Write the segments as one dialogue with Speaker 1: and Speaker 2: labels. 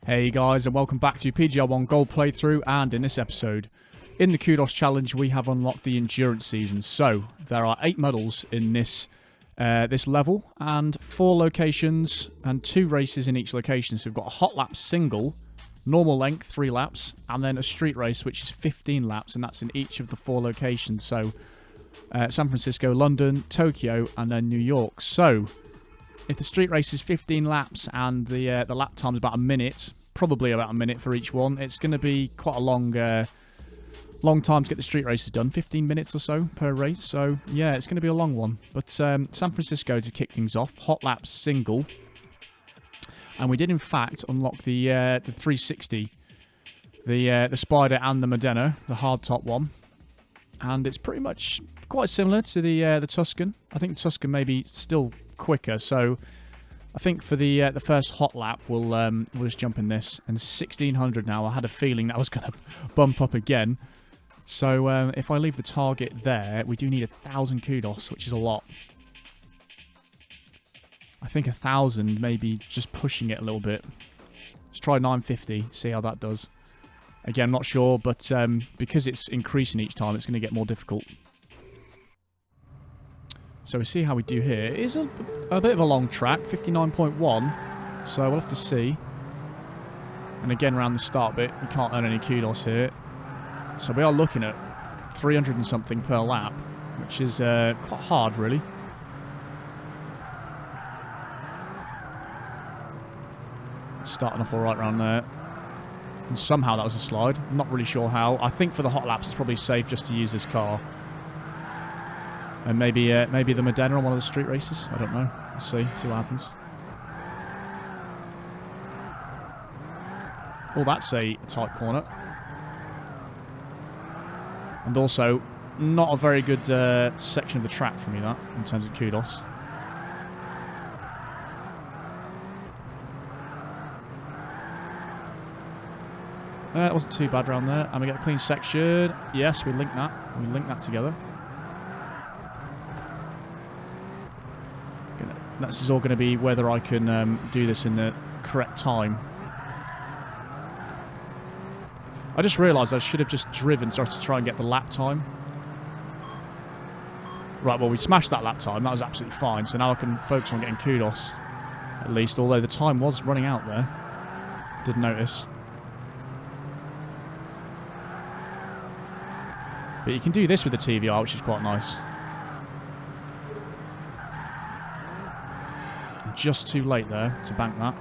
Speaker 1: Hey guys, and welcome back to PGR1 Gold Playthrough, and in this episode, in the Kudos Challenge, we have unlocked the Endurance Season. So, there are 8 medals in this this level, and 4 locations, and 2 races in each location. So we've got a hot lap single, normal length, 3 laps, and then a street race, which is 15 laps, and that's in each of the 4 locations. So, San Francisco, London, Tokyo, and then New York. So, if the street race is 15 laps and the lap time is about a minute, probably about a minute for each one, it's going to be quite a long time to get the street races done, 15 minutes or so per race. So yeah, it's going to be a long one. But San Francisco to kick things off, hot laps single, and we did in fact unlock the 360, the Spider and the Modena, the hard top one, and it's pretty much quite similar to the Tuscan. I think the Tuscan may be still quicker, so I think for the first hot lap we'll just jump in this. And 1600 now. I had a feeling that was going to bump up again, so if I leave the target there, we do need 1,000 kudos, which is a lot. I think 1,000 maybe just pushing it a little bit. Let's try 950, see how that does. Again, I'm not sure, but because it's increasing each time, it's going to get more difficult. So we see how we do here. It is a bit of a long track, 59.1, so we'll have to see. And again, around the start bit, we can't earn any kudos here. So we are looking at 300 and something per lap, which is quite hard, really. Starting off all right around there. And somehow that was a slide. I'm not really sure how. I think for the hot laps, it's probably safe just to use this car. And maybe the Modena on one of the street races. I don't know. We'll see what happens. Oh, that's a tight corner. And also, not a very good section of the track for me, that, in terms of kudos. It wasn't too bad around there. And we get a clean section. Yes, we linked that. We linked that together. This is all going to be whether I can do this in the correct time. I just realised I should have just driven to try and get the lap time. Right, well, we smashed that lap time. That was absolutely fine. So now I can focus on getting kudos, at least. Although the time was running out there. Didn't notice. But you can do this with the TVR, which is quite nice. Just too late there to bank that.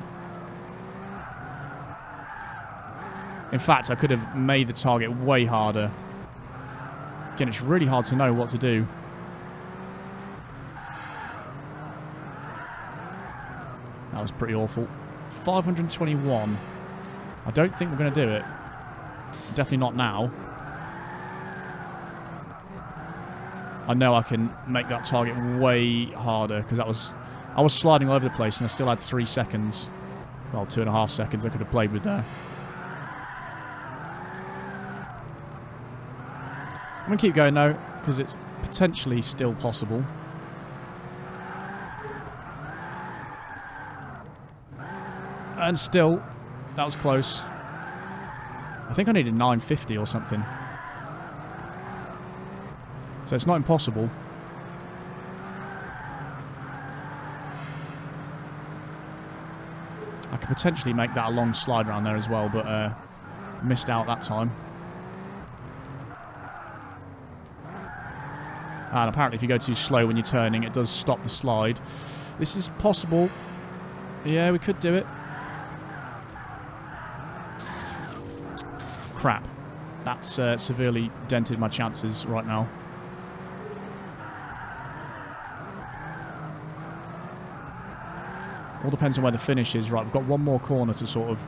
Speaker 1: In fact, I could have made the target way harder. Again, it's really hard to know what to do. That was pretty awful. 521. I don't think we're going to do it. Definitely not now. I know I can make that target way harder, because I was sliding all over the place and I still had 3 seconds. Well, 2.5 seconds I could have played with there. I'm going to keep going though, because it's potentially still possible. And still, that was close. I think I needed 950 or something. So it's not impossible. I could potentially make that a long slide around there as well, but missed out that time. And apparently if you go too slow when you're turning, it does stop the slide. This is possible. Yeah, we could do it. Crap. That's severely dented my chances right now. All depends on where the finish is. Right, we've got one more corner to sort of...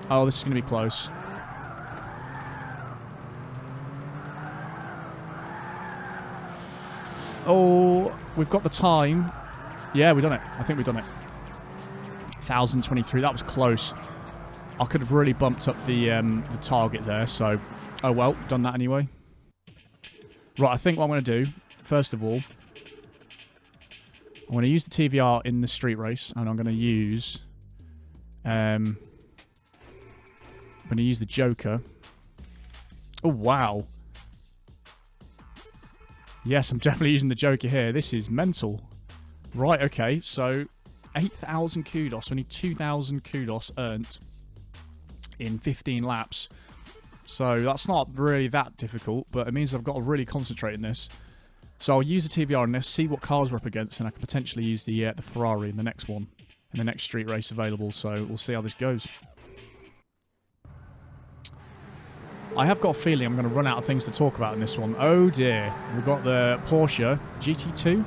Speaker 1: Oh, this is going to be close. Oh, we've got the time. Yeah, we've done it. I think we've done it. 1,023. That was close. I could have really bumped up the target there, so... Oh well, done that anyway. Right, I think what I'm going to do, first of all, I'm going to use the TVR in the street race, and I'm going to use... I'm going to use the Joker. Oh, wow. Yes, I'm definitely using the Joker here. This is mental. Right, okay, so 8,000 kudos. We need 2,000 kudos earned in 15 laps. So that's not really that difficult, but it means I've got to really concentrate in this. So I'll use the TVR in this, see what cars we're up against, and I can potentially use the Ferrari in the next one, in the next street race available. So we'll see how this goes. I have got a feeling I'm going to run out of things to talk about in this one. Oh dear. We've got the Porsche GT2,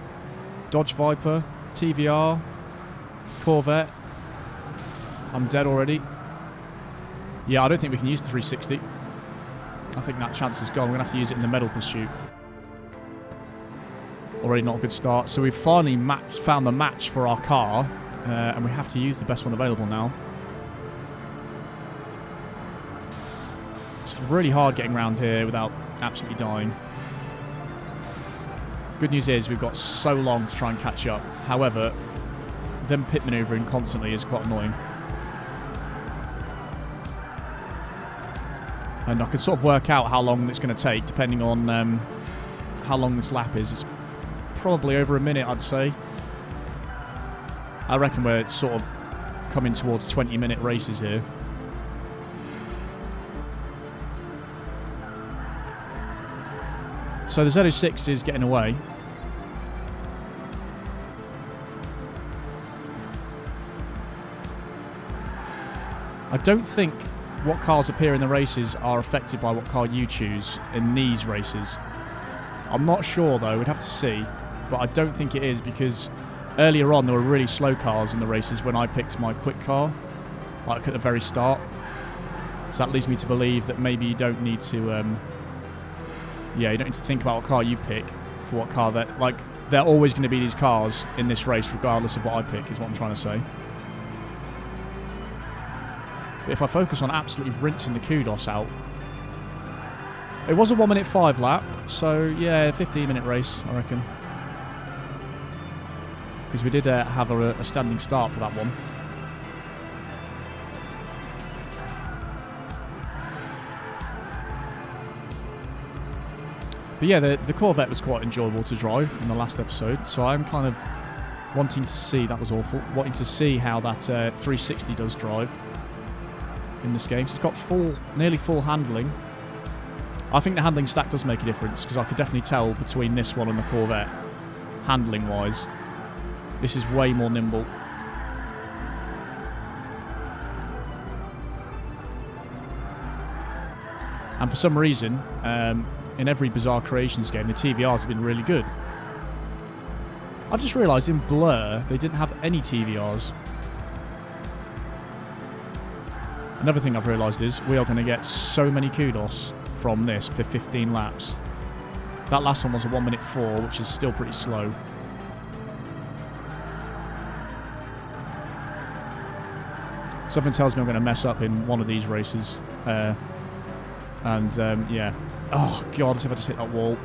Speaker 1: Dodge Viper, TVR, Corvette. I'm dead already. Yeah, I don't think we can use the 360. I think that chance is gone. We're going to have to use it in the medal pursuit. Already not a good start. So we've finally found the match for our car, and we have to use the best one available now. It's really hard getting around here without absolutely dying. Good news is we've got so long to try and catch up. However, them pit manoeuvring constantly is quite annoying. And I can sort of work out how long it's going to take depending on how long this lap is. It's probably over a minute, I'd say. I reckon we're sort of coming towards 20-minute races here. So the Z06 is getting away. I don't think what cars appear in the races are affected by what car you choose in these races. I'm not sure though, we'd have to see, but I don't think it is because earlier on there were really slow cars in the races when I picked my quick car, like at the very start. So that leads me to believe that maybe you don't need to yeah, you don't need to think about what car you pick for what car that... Like, there are always going to be these cars in this race regardless of what I pick, is what I'm trying to say. But if I focus on absolutely rinsing the kudos out... It was a 1 minute 5 lap, so yeah, 15-minute race, I reckon. Because we did have a standing start for that one. But yeah, the Corvette was quite enjoyable to drive in the last episode, so I'm kind of wanting to see, that was awful, wanting to see how that 360 does drive in this game. So it's got nearly full handling. I think the handling stack does make a difference, because I could definitely tell between this one and the Corvette, handling-wise. This is way more nimble. And for some reason, in every Bizarre Creations game, the TVRs have been really good. I've just realised in Blur, they didn't have any TVRs. Another thing I've realised is we are going to get so many kudos from this for 15 laps. That last one was a 1 minute 4, which is still pretty slow. Something tells me I'm going to mess up in one of these races. Yeah. Oh, God, as if I just hit that wall.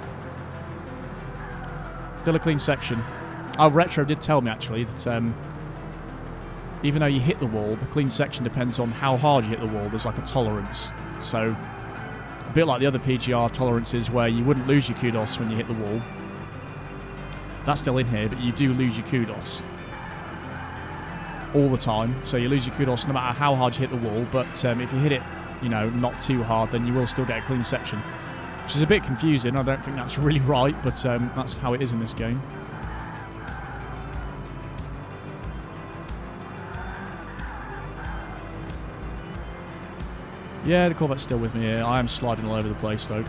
Speaker 1: Still a clean section. Oh, Retro did tell me, actually, that even though you hit the wall, the clean section depends on how hard you hit the wall. There's like a tolerance. So, a bit like the other PGR tolerances where you wouldn't lose your kudos when you hit the wall. That's still in here, but you do lose your kudos. All the time. So you lose your kudos no matter how hard you hit the wall, but if you hit it, you know, not too hard, then you will still get a clean section. Which is a bit confusing. I don't think that's really right, but that's how it is in this game. Yeah, the Corvette's still with me here. I am sliding all over the place, though.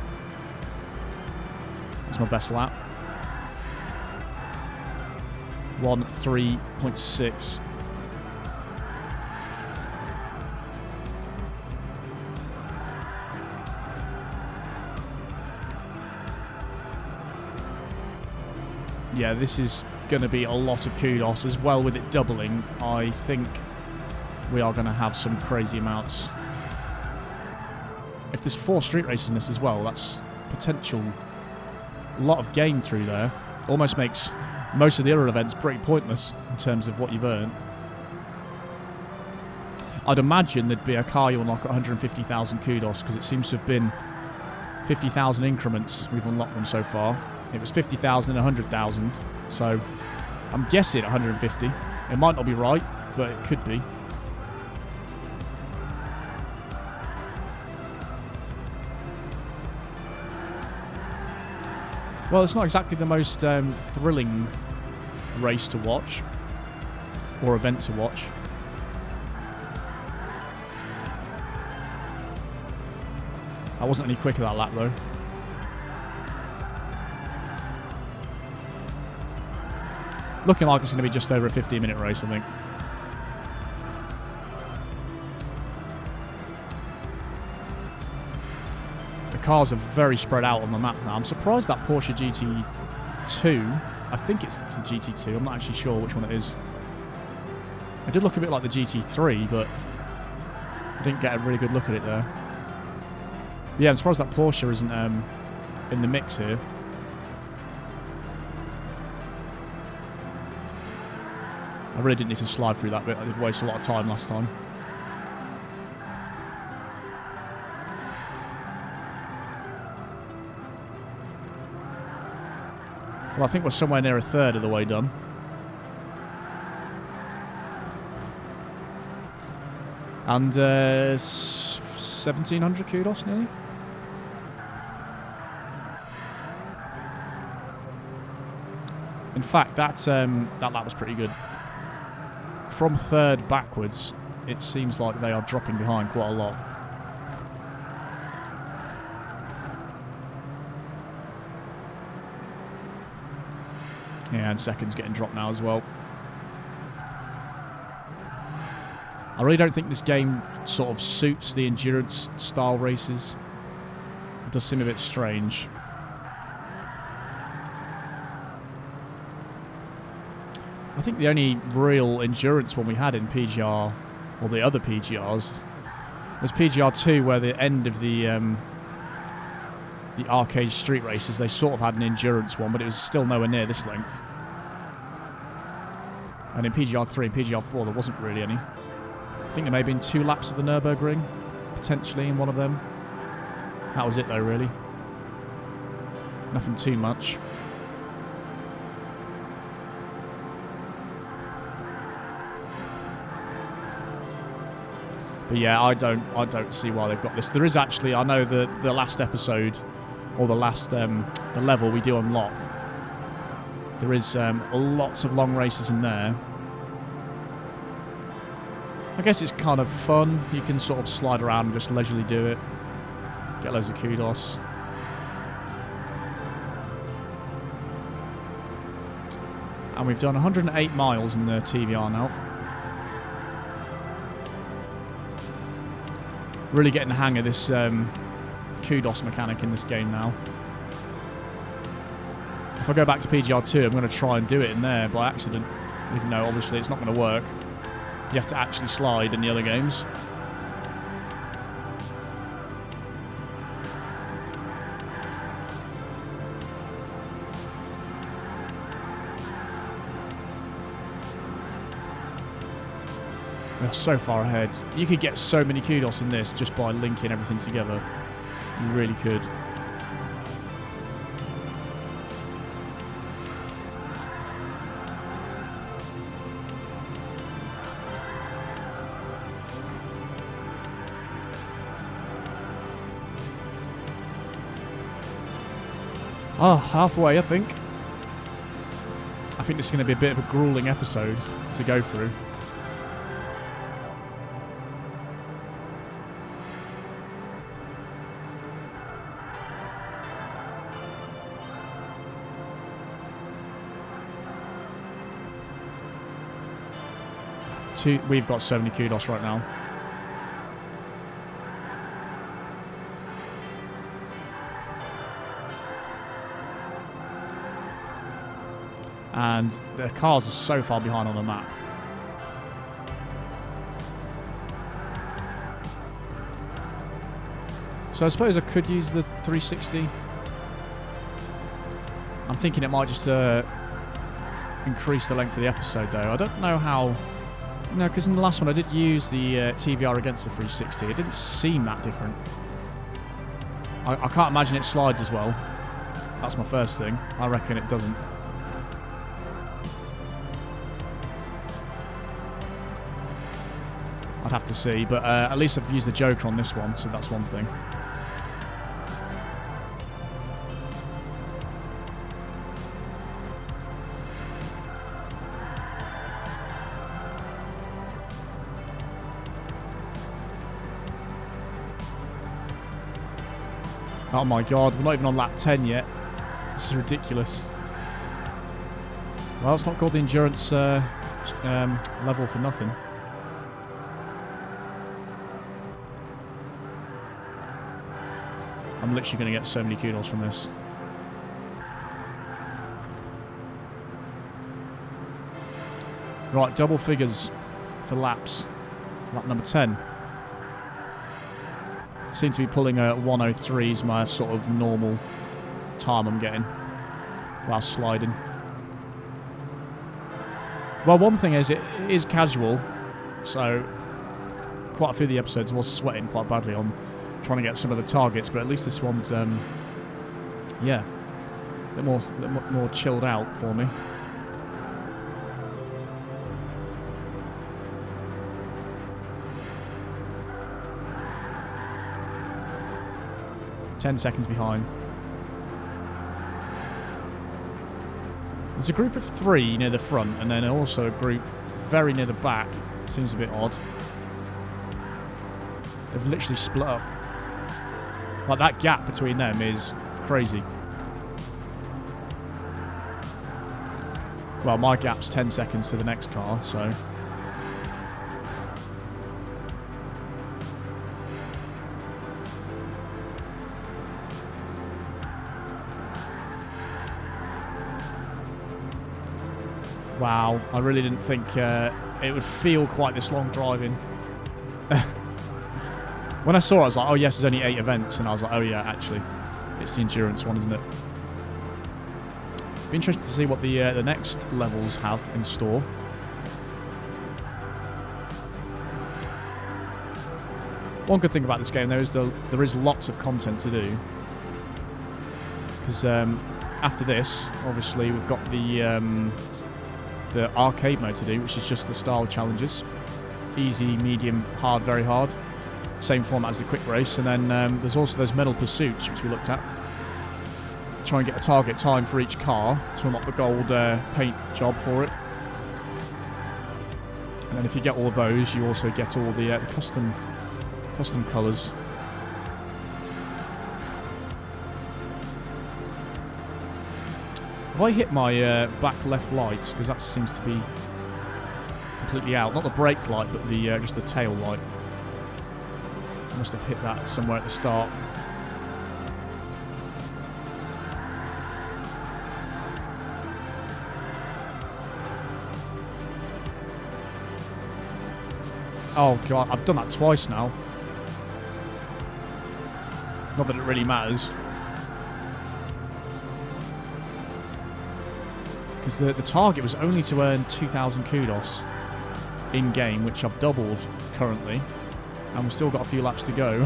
Speaker 1: That's my best lap. 1:03.6. Yeah, this is going to be a lot of kudos as well. With it doubling, I think we are going to have some crazy amounts. If there's 4 street races in this as well, that's potential. A lot of gain through there. Almost makes most of the other events pretty pointless in terms of what you've earned. I'd imagine there'd be a car you unlock at 150,000 kudos, because it seems to have been 50,000 increments we've unlocked them so far. It was 50,000 and 100,000, so I'm guessing 150. It might not be right, but it could be. Well, it's not exactly the most thrilling race to watch, or event to watch. I wasn't any quicker that lap though. Looking like it's going to be just over a 15-minute race, I think. The cars are very spread out on the map now. I'm surprised that Porsche GT2, I think it's the GT2, I'm not actually sure which one it is. It did look a bit like the GT3, but I didn't get a really good look at it there. But yeah, I'm surprised that Porsche isn't in the mix here. I really didn't need to slide through that bit. I did waste a lot of time last time. Well, I think we're somewhere near a third of the way done. And 1,700 kudos nearly. In fact, that lap was pretty good. From third backwards, it seems like they are dropping behind quite a lot. Yeah, and second's getting dropped now as well. I really don't think this game sort of suits the endurance style races. It does seem a bit strange. I think the only real endurance one we had in PGR, or the other PGRs, was PGR2, where the end of the arcade street races, they sort of had an endurance one, but it was still nowhere near this length. And in PGR3 and PGR4, there wasn't really any. I think there may have been 2 laps of the Nürburgring, potentially, in one of them. That was it, though, really. Nothing too much. But yeah, I don't see why they've got this. There is actually, I know the last episode, or the last the level we do unlock, there is lots of long races in there. I guess it's kind of fun. You can sort of slide around and just leisurely do it. Get loads of kudos. And we've done 108 miles in the TVR now. Really getting the hang of this kudos mechanic in this game now. If I go back to PGR2, I'm going to try and do it in there by accident, even though obviously it's not going to work. You have to actually slide in the other games. They're so far ahead. You could get so many kudos in this just by linking everything together. You really could. Oh, halfway, I think. I think this is going to be a bit of a grueling episode to go through. We've got so many kudos right now. And the cars are so far behind on the map. So I suppose I could use the 360. I'm thinking it might just increase the length of the episode, though. I don't know how... No, because in the last one I did use the TVR against the 360. It didn't seem that different. I can't imagine it slides as well. That's my first thing. I reckon it doesn't. I'd have to see, but at least I've used the Joker on this one, so that's one thing. Oh my god, we're not even on lap 10 yet. This is ridiculous. Well, it's not called the endurance level for nothing. I'm literally going to get so many kudos from this. Right, double figures for laps. Lap number 10. Seem to be pulling a 103 is my sort of normal time I'm getting while sliding. Well, one thing is, it is casual, so quite a few of the episodes I was sweating quite badly on trying to get some of the targets, but at least this one's, yeah, a bit more chilled out for me. Ten seconds behind. There's a group of 3 near the front, and then also a group very near the back. Seems a bit odd. They've literally split up. Like, that gap between them is crazy. Well, my gap's 10 seconds to the next car, so... Wow, I really didn't think it would feel quite this long driving. When I saw it, I was like, oh yes, there's only 8 events, and I was like, oh yeah, actually, it's the endurance one, isn't it? Be interested to see what the next levels have in store. One good thing about this game, though, is there is lots of content to do. Because after this, obviously, we've got the arcade mode to do, which is just the style challenges. Easy, medium, hard, very hard. Same format as the quick race. And then there's also those medal pursuits, which we looked at. Try and get a target time for each car to unlock the gold paint job for it. And then if you get all of those, you also get all the custom colours. Have I hit my back left lights? Because that seems to be completely out. Not the brake light, but the just the tail light. I must have hit that somewhere at the start. Oh god, I've done that twice now. Not that it really matters. Because the target was only to earn 2,000 kudos in-game, which I've doubled currently. And we've still got a few laps to go.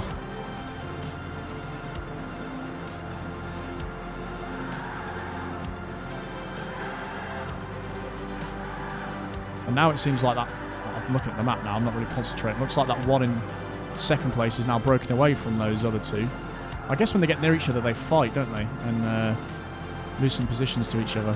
Speaker 1: And now it seems like that... I'm looking at the map now, I'm not really concentrating. Looks like that one in second place is now broken away from those other 2. I guess when they get near each other, they fight, don't they? And lose some positions to each other.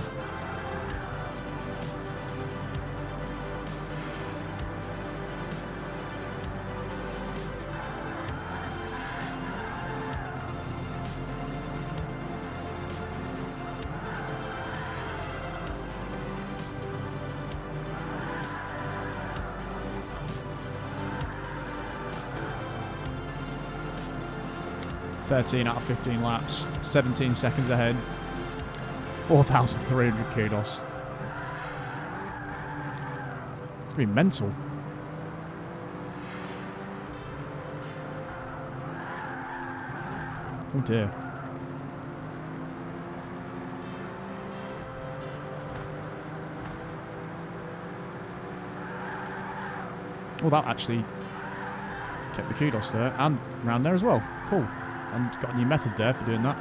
Speaker 1: ...13 out of 15 laps, 17 seconds ahead, 4,300 kudos. It's gonna be mental. Oh dear. Oh, that actually kept the kudos there. And round there as well. Cool. And got a new method there for doing that.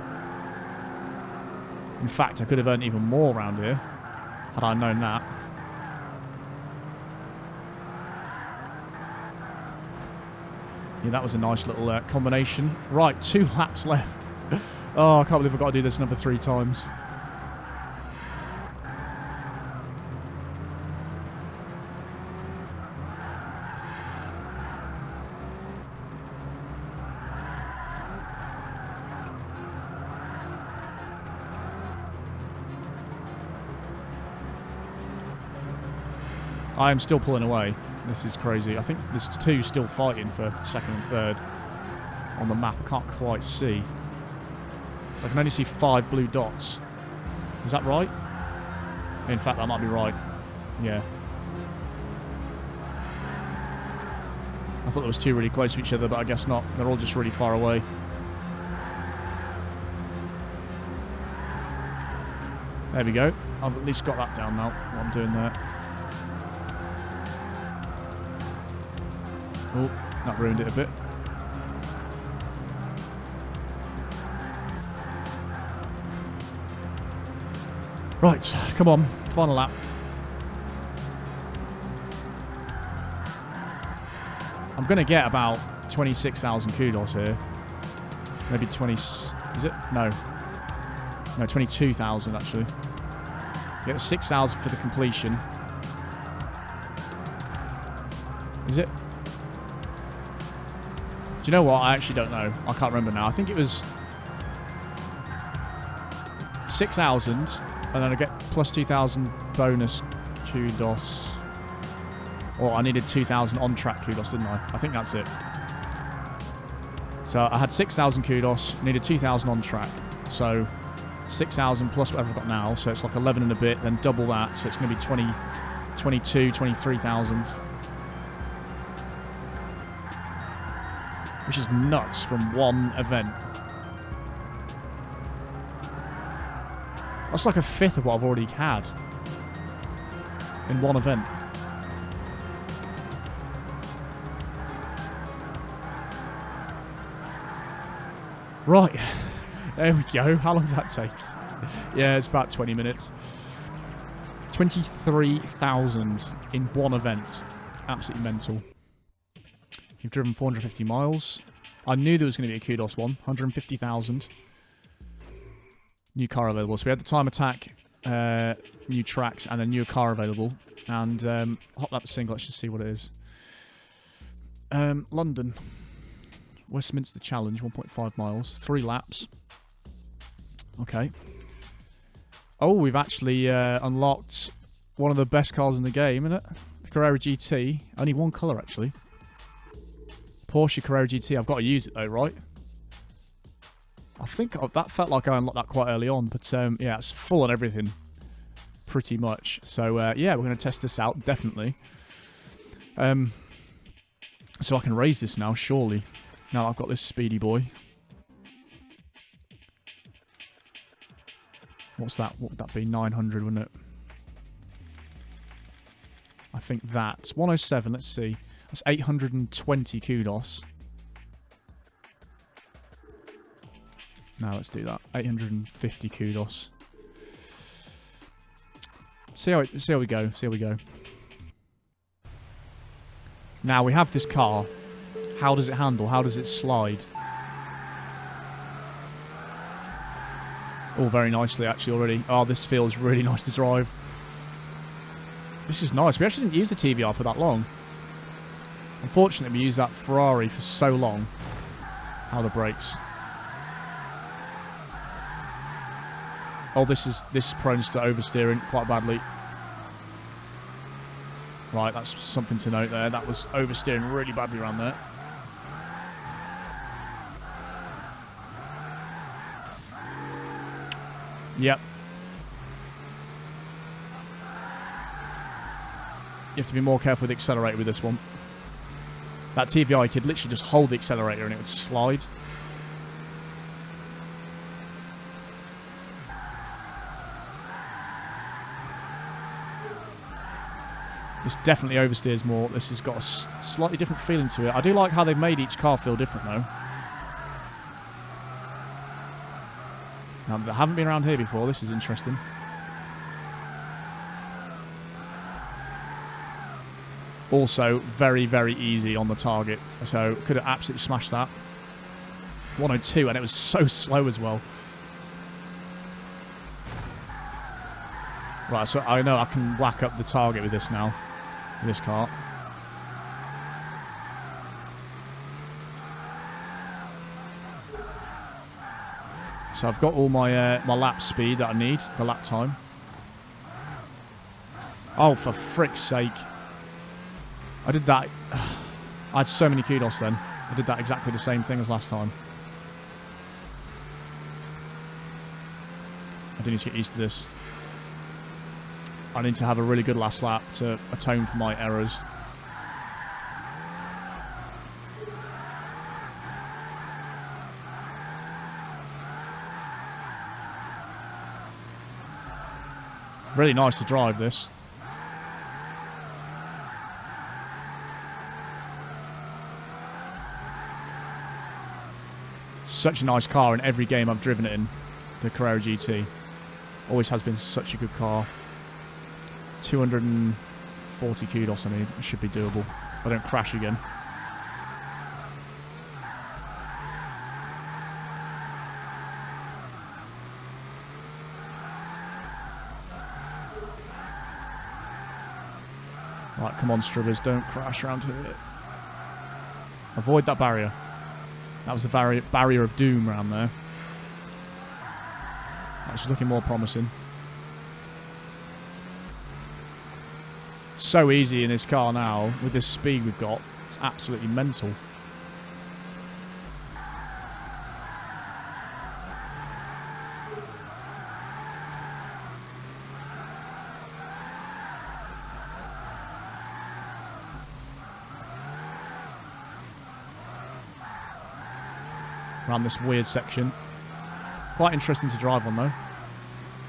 Speaker 1: In fact, I could have earned even more around here had I known that. Yeah, that was a nice little combination. Right, 2 laps left. Oh, I can't believe I've got to do this another 3 times. I am still pulling away. This is crazy. I think there's 2 still fighting for second and third on the map. I can't quite see. So I can only see 5 blue dots. Is that right? In fact, that might be right. Yeah. I thought there was 2 really close to each other, but I guess not. They're all just really far away. There we go. I've at least got that down now, what I'm doing there. Oh, that ruined it a bit. Right, come on, final lap. I'm going to get about 26,000 kudos here. Maybe 20... Is it? No. No, 22,000 actually. Get 6,000 for the completion. Is it? Do you know what? I actually don't know. I can't remember now. I think it was 6,000, and then I get plus 2,000 bonus kudos. Or I needed 2,000 on-track kudos, didn't I? I think that's it. So I had 6,000 kudos, needed 2,000 on-track. So 6,000 plus whatever I've got now. So it's like 11 and a bit, then double that. So it's going to be 20, 22, 23,000. Which is nuts from one event. That's like a fifth of what I've already had in one event. Right, there we go. How long does that take? Yeah, it's about 20 minutes. 23,000 in one event. Absolutely mental. You've driven 450 miles. I knew there was going to be a kudos one. 150,000. New car available. So we had the time attack, new tracks, and a new car available. And hot lap single. Let's just see what it is. London. Westminster Challenge, 1.5 miles. 3 laps. Okay. Oh, we've actually unlocked one of the best cars in the game, isn't it? The Carrera GT. Only one colour, actually. Porsche Carrera GT. I've got to use it though, right? I think that felt like I unlocked that quite early on, but yeah, it's full on everything, pretty much. So yeah, we're going to test this out, definitely. So I can raise this now, surely. Now I've got this speedy boy. What's that? What would that be? 900, wouldn't it? I think that's 107. Let's see. That's 820 kudos. Now let's do that. 850 kudos. See how we go. See how we go. Now we have this car. How does it handle? How does it slide? Oh, very nicely actually already. Oh, this feels really nice to drive. This is nice. We actually didn't use the TVR for that long. Unfortunately, we used that Ferrari for so long. How the brakes. Oh, this is prone to oversteering quite badly. Right, that's something to note there. That was oversteering really badly around there. Yep. You have to be more careful with the accelerator with this one. That TVI could literally just hold the accelerator and it would slide. This definitely oversteers more. This has got a slightly different feeling to it. I do like how they've made each car feel different, though. I haven't been around here before. This is interesting. Also, very, very easy on the target. So, could have absolutely smashed that. 102, and it was so slow as well. Right, so I know I can whack up the target with this now. With this car. So I've got all my my lap speed that I need, the lap time. Oh, for frick's sake. I did that. I had so many kudos then. I did that exactly the same thing as last time. I do need to get used to this. I need to have a really good last lap to atone for my errors. Really nice to drive this. Such a nice car in every game I've driven it in. The Carrera GT. Always has been such a good car. 240 kudos I need. It should be doable. If I don't crash again. Right, come on, Stribbers, don't crash around here. Avoid that barrier. That was the barrier of doom around there. That's looking more promising. So easy in this car now, with this speed we've got. It's absolutely mental. Around this weird section. Quite interesting to drive on though.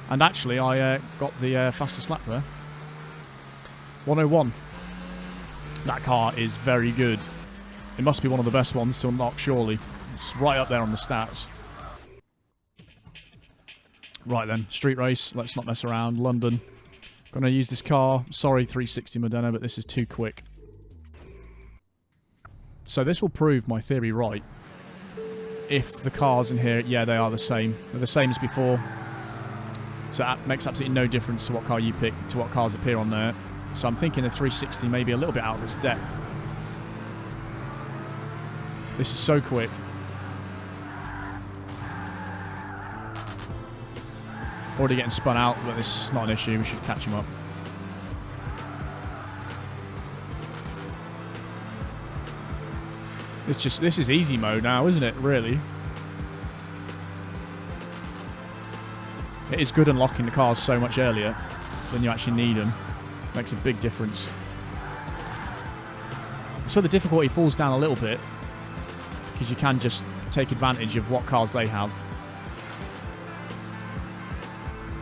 Speaker 1: And actually I got the fastest lap there. 101. That car is very good. It must be one of the best ones to unlock, surely. It's right up there on the stats. Right then, street race. Let's not mess around. London. Gonna use this car. Sorry, 360 Modena, but this is too quick. So this will prove my theory right. If the cars in here, yeah, they are the same. They're the same as before. So that makes absolutely no difference to what car you pick, to what cars appear on there. So I'm thinking the 360 may be a little bit out of its depth. This is so quick. Already getting spun out, but this is not an issue. We should catch him up. This is easy mode now, isn't it? Really. It is good unlocking the cars so much earlier than you actually need them. Makes a big difference. So the difficulty falls down a little bit because you can just take advantage of what cars they have.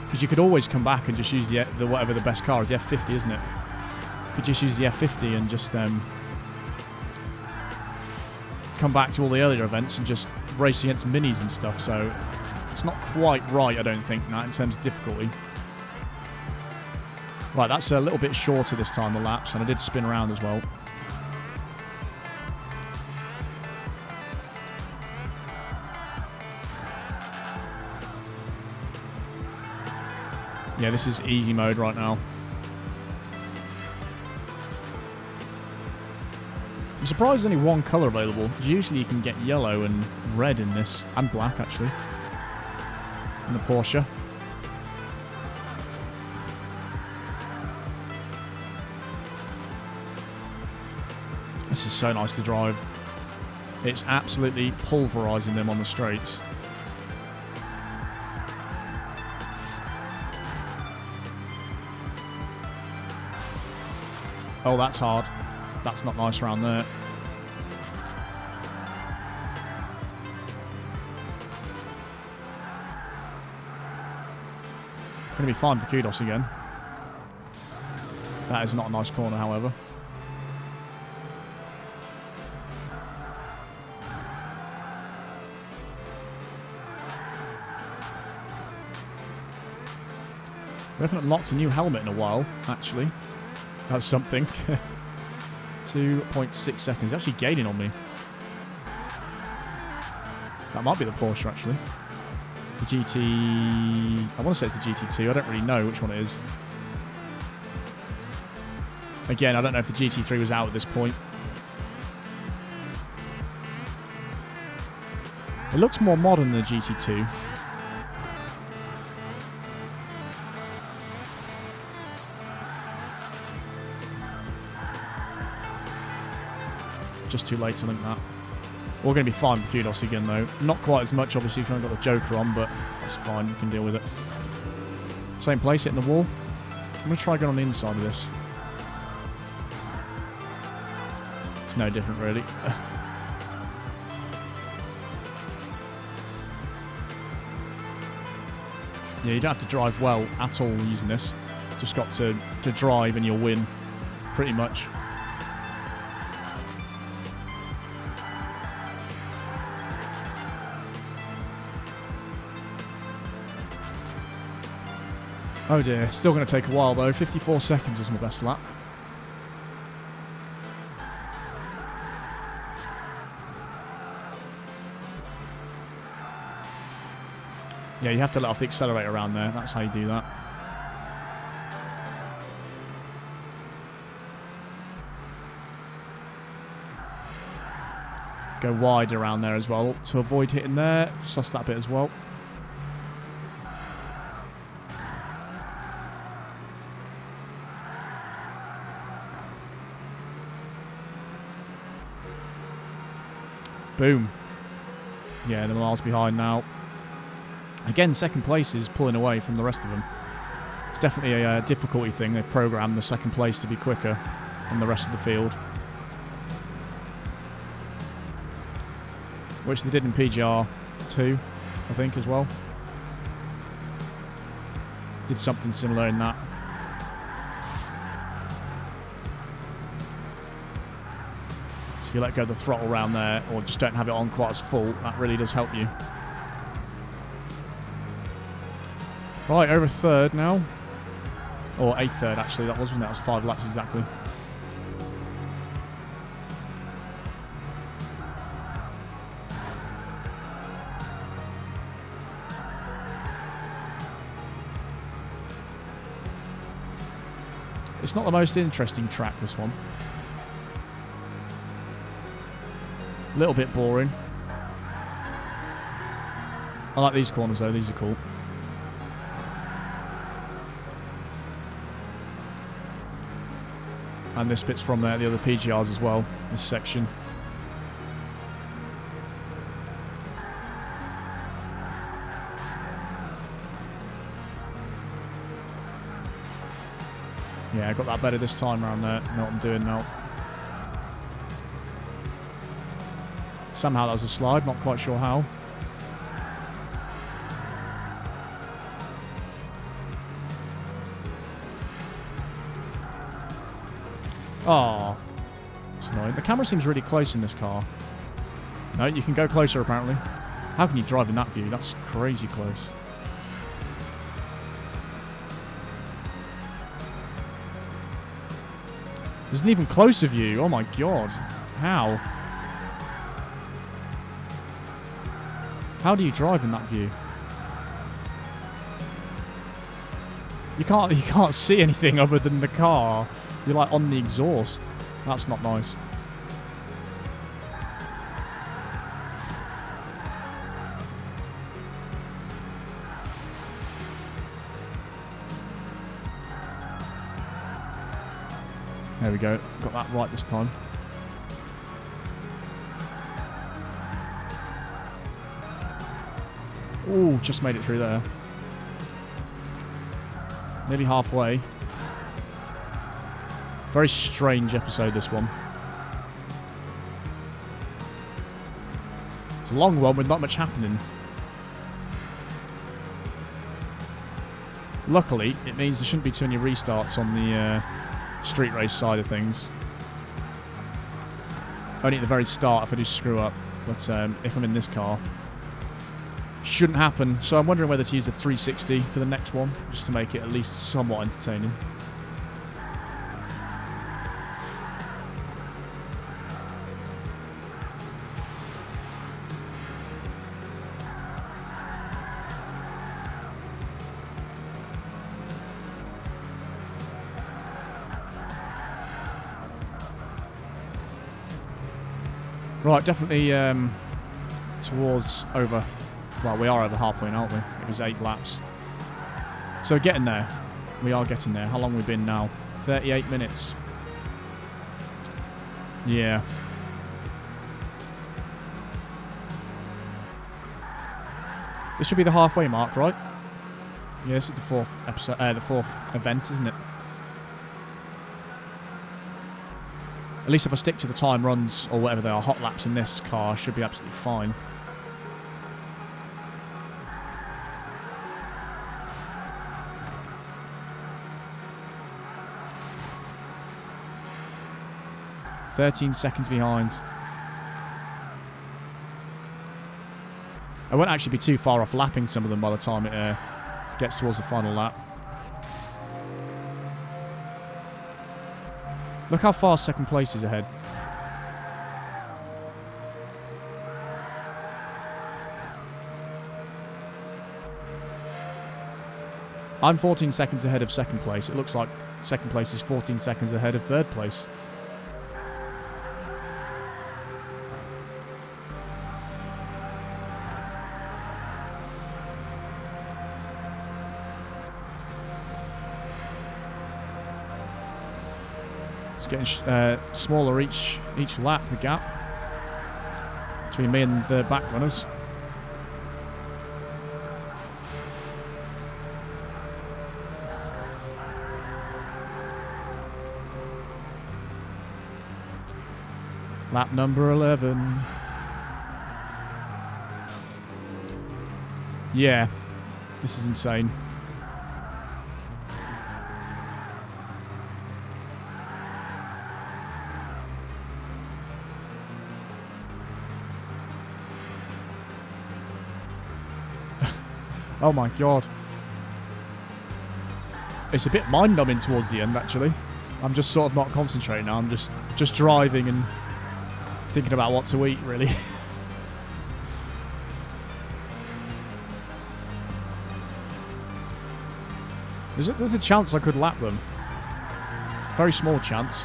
Speaker 1: Because you could always come back and just use the whatever the best car is, the F50, isn't it? You could just use the F50 and just come back to all the earlier events and just race against minis and stuff. So it's not quite right, I don't think, Nat, in terms of difficulty. Right, that's a little bit shorter this time, the laps, and I did spin around as well. Yeah, this is easy mode right now. I'm surprised there's only one colour available. Usually you can get yellow and red in this, and black actually, in the Porsche. This is so nice to drive. It's absolutely pulverising them on the straights. Oh, that's hard. That's not nice around there. Going to be fine for Kudos again. That is not a nice corner, however. We haven't unlocked a new helmet in a while, actually. That's something. 2.6 seconds. It's actually gaining on me. That might be the Porsche, actually. The GT... I want to say it's the GT2. I don't really know which one it is. Again, I don't know if the GT3 was out at this point. It looks more modern than the GT2. Just too late to link that. We're going to be fine with Kudos again, though. Not quite as much, obviously, if you haven't got the Joker on, but that's fine. You can deal with it. Same place, hitting the wall. I'm going to try going on the inside of this. It's no different, really. Yeah, you don't have to drive well at all using this. Just got to drive and you'll win, pretty much. Oh dear, still going to take a while though. 54 seconds was my best lap. Yeah, you have to let off the accelerator around there. That's how you do that. Go wide around there as well to avoid hitting there. Suss that bit as well. Boom. Yeah, they're miles behind now. Again, second place is pulling away from the rest of them. It's definitely a difficulty thing. They programmed the second place to be quicker than the rest of the field. Which they did in PGR1, I think, as well. Did something similar in that. If you let go of the throttle around there, or just don't have it on quite as full, that really does help you. Right, over a third now. Or a third, actually, that wasn't it? That was 5 laps exactly. It's not the most interesting track, this one. A little bit boring. I like these corners though, these are cool. And this bit's from the other PGRs as well, this section. Yeah, I got that better this time around there. Know what I'm doing now. Somehow that was a slide, not quite sure how. Oh, it's annoying. The camera seems really close in this car. No, you can go closer apparently. How can you drive in that view? That's crazy close. There's an even closer view. Oh my god. How? How do you drive in that view? You can't see anything other than the car. You're like on the exhaust. That's not nice. There we go. Got that right this time. Ooh, just made it through there. Nearly halfway. Very strange episode, this one. It's a long one with not much happening. Luckily, it means there shouldn't be too many restarts on street race side of things. Only at the very start if I do screw up. But if I'm in this car, shouldn't happen. So I'm wondering whether to use the 360 for the next one, just to make it at least somewhat entertaining. Right, definitely towards over... Well, we are over halfway now, aren't we? It was 8 laps. So getting there. We are getting there. How long have we been now? 38 minutes. Yeah. This should be the halfway mark, right? Yeah, this is the 4th episode, the 4th event, isn't it? At least if I stick to the time runs, or whatever they are, hot laps in this car, should be absolutely fine. "13 seconds behind." I won't actually be too far off lapping some of them by the time it gets towards the final lap. Look how far second place is ahead. I'm 14 seconds ahead of second place. It looks like second place is 14 seconds ahead of third place. Getting smaller each lap, the gap between me and the back runners. Lap number 11. Yeah, this is insane. Oh my god. It's a bit mind-numbing towards the end, actually. I'm just sort of not concentrating now. I'm just driving and thinking about what to eat, really. There's a chance I could lap them. Very small chance.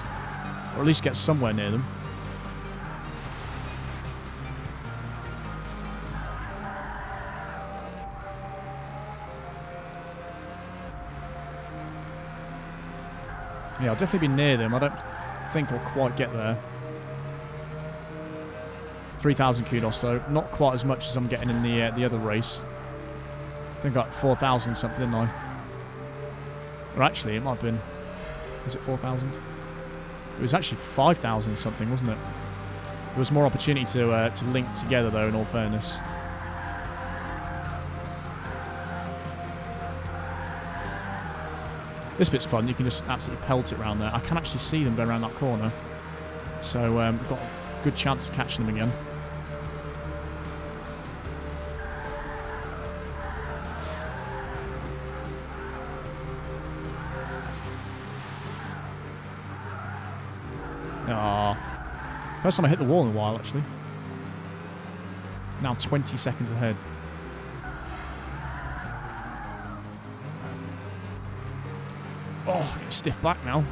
Speaker 1: Or at least get somewhere near them. Yeah, I'll definitely be near them. I don't think I'll quite get there. 3,000 kudos, though. Not quite as much as I'm getting in the other race. I think I got 4,000 something, didn't I? Or actually, it might have been... Was it 4,000? It was actually 5,000 something, wasn't it? There was more opportunity to link together, though, in all fairness. This bit's fun. You can just absolutely pelt it around there. I can actually see them go around that corner. So we've got a good chance of catching them again. Ah, first time I hit the wall in a while, actually. Now 20 seconds ahead. Oh, getting stiff back now.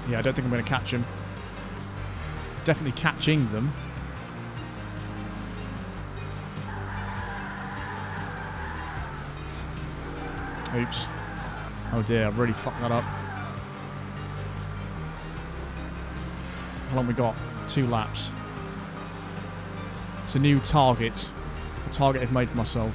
Speaker 1: Yeah, I don't think I'm going to catch him. Definitely catching them. Oops. Oh dear, I've really fucked that up. How long we got? 2 laps. It's a new target. A target I've made for myself.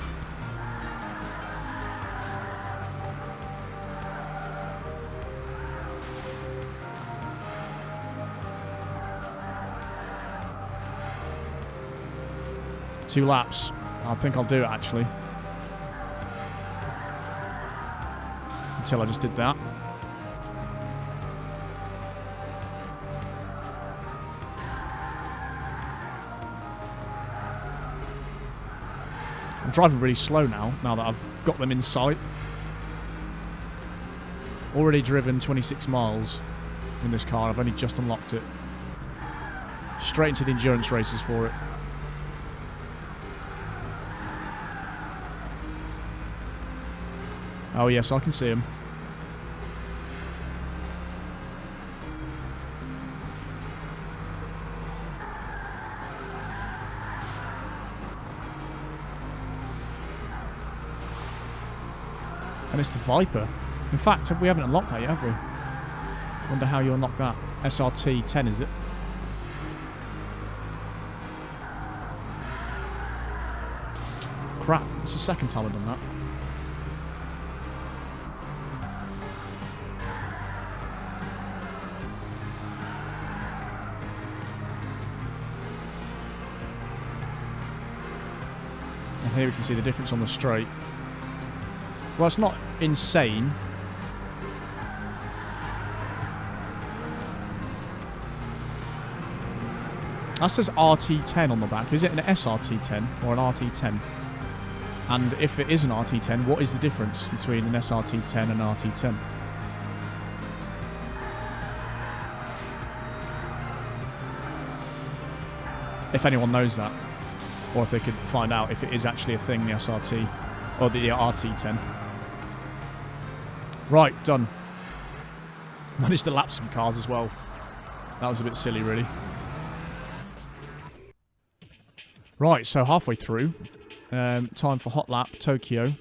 Speaker 1: 2 laps. I think I'll do it, actually. Until I just did that. I'm driving really slow now that I've got them in sight. Already driven 26 miles in this car. I've only just unlocked it. Straight into the endurance races for it. Oh yes, I can see him. And it's the Viper. In fact, we haven't unlocked that yet, have we? Wonder how you unlock that. SRT 10, is it? Crap, it's the second time I've done that. And here we can see the difference on the straight. Well, it's not insane. That says RT10 on the back. Is it an SRT10 or an RT10? And if it is an RT10, what is the difference between an SRT10 and an RT10? If anyone knows that. Or if they could find out if it is actually a thing, the SRT or the RT10. Right, done. Managed to lap some cars as well. That was a bit silly, really. Right, so halfway through. Time for hot lap, Tokyo.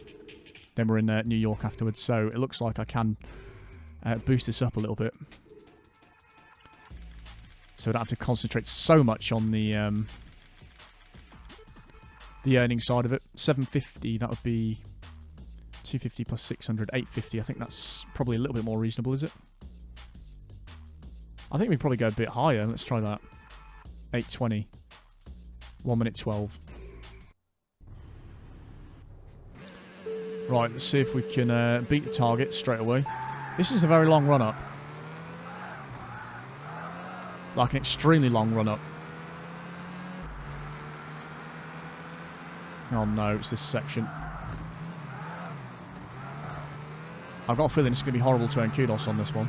Speaker 1: Then we're in New York afterwards, so it looks like I can boost this up a little bit. So I don't have to concentrate so much on the earnings side of it. 750, that would be 250 plus 600, 850. I think that's probably a little bit more reasonable, is it? I think we probably go a bit higher. Let's try that. 820. 1 minute 12. Right, let's see if we can beat the target straight away. This is a very long run-up. Like an extremely long run-up. Oh no, it's this section. I've got a feeling it's going to be horrible to earn Kudos on this one.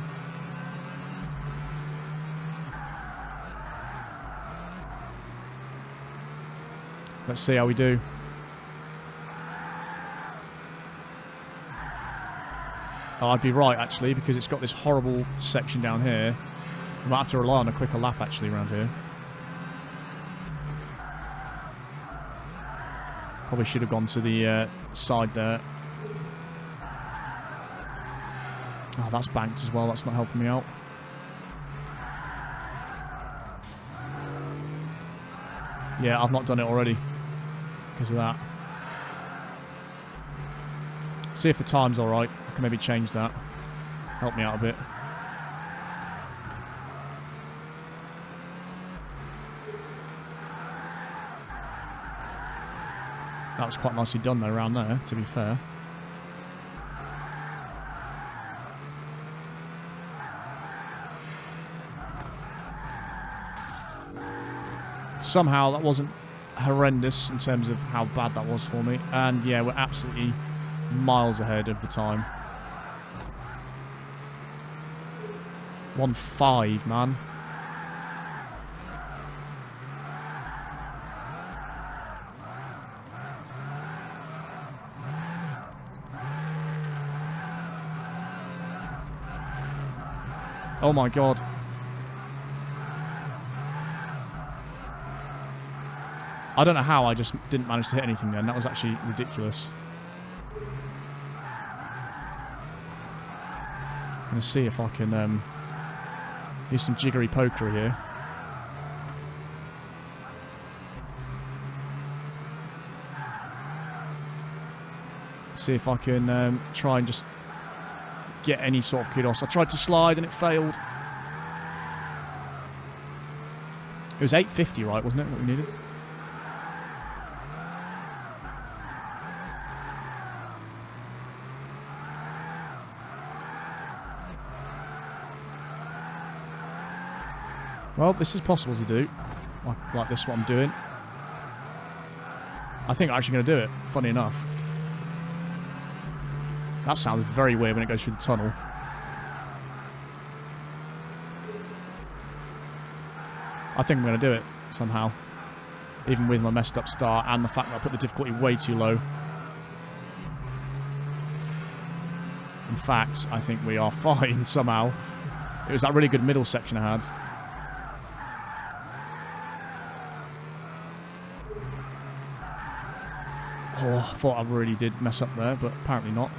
Speaker 1: Let's see how we do. Oh, I'd be right, actually, because it's got this horrible section down here. I might have to rely on a quicker lap, actually, around here. Probably should have gone to the side there. Oh, that's banked as well. That's not helping me out. Yeah, I've not done it already because of that. See if the time's alright. I can maybe change that. Help me out a bit. That was quite nicely done though around there, to be fair. Somehow that wasn't horrendous in terms of how bad that was for me. And yeah, we're absolutely miles ahead of the time. 1.5, man. Oh my god. I don't know how I just didn't manage to hit anything then. That was actually ridiculous. I'm going to see if I can do some jiggery pokery here. See if I can try and just get any sort of Kudos. I tried to slide and it failed. It was 850, right, wasn't it, what we needed? Well, this is possible to do. Like this, what I'm doing. I think I'm actually going to do it, funny enough. That sounds very weird when it goes through the tunnel. I think I'm going to do it, somehow. Even with my messed up start and the fact that I put the difficulty way too low. In fact, I think we are fine, somehow. It was that really good middle section I had. Oh, I thought I really did mess up there, but apparently not.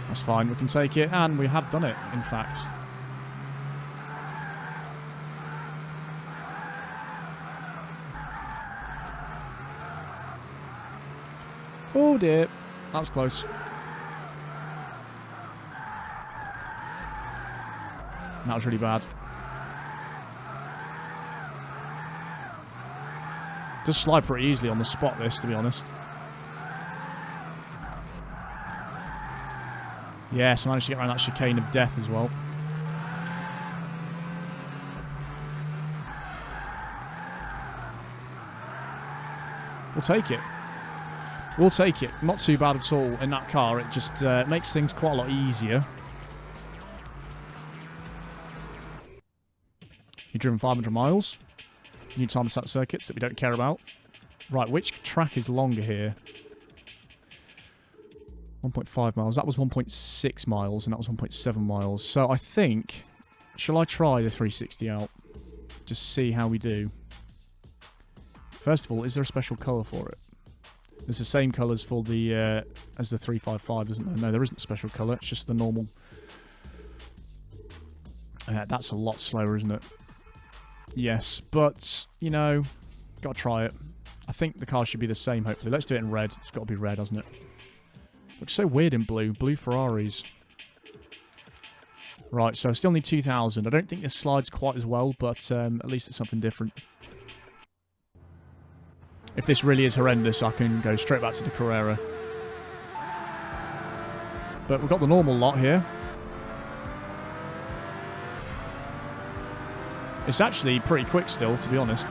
Speaker 1: That's fine, we can take it, and we have done it, in fact. Oh dear, that was close. That was really bad. Does slide pretty easily on the spot, this, to be honest. Yes, I managed to get around that chicane of death as well. We'll take it. We'll take it. Not too bad at all in that car. It just makes things quite a lot easier. You've driven 500 miles. New time set circuits that we don't care about. Right, which track is longer here? 1.5 miles. That was 1.6 miles, and that was 1.7 miles. So I think... Shall I try the 360 out? Just see how we do. First of all, is there a special colour for it? There's the same colours for the... as the 355, isn't there? No, there isn't a special colour. It's just the normal... that's a lot slower, isn't it? Yes, but, you know, got to try it. I think the car should be the same, hopefully. Let's do it in red. It's got to be red, hasn't it? Looks so weird in blue. Blue Ferraris. Right, so I still need 2,000. I don't think this slides quite as well, but at least it's something different. If this really is horrendous, I can go straight back to the Carrera. But we've got the normal lot here. It's actually pretty quick still, to be honest.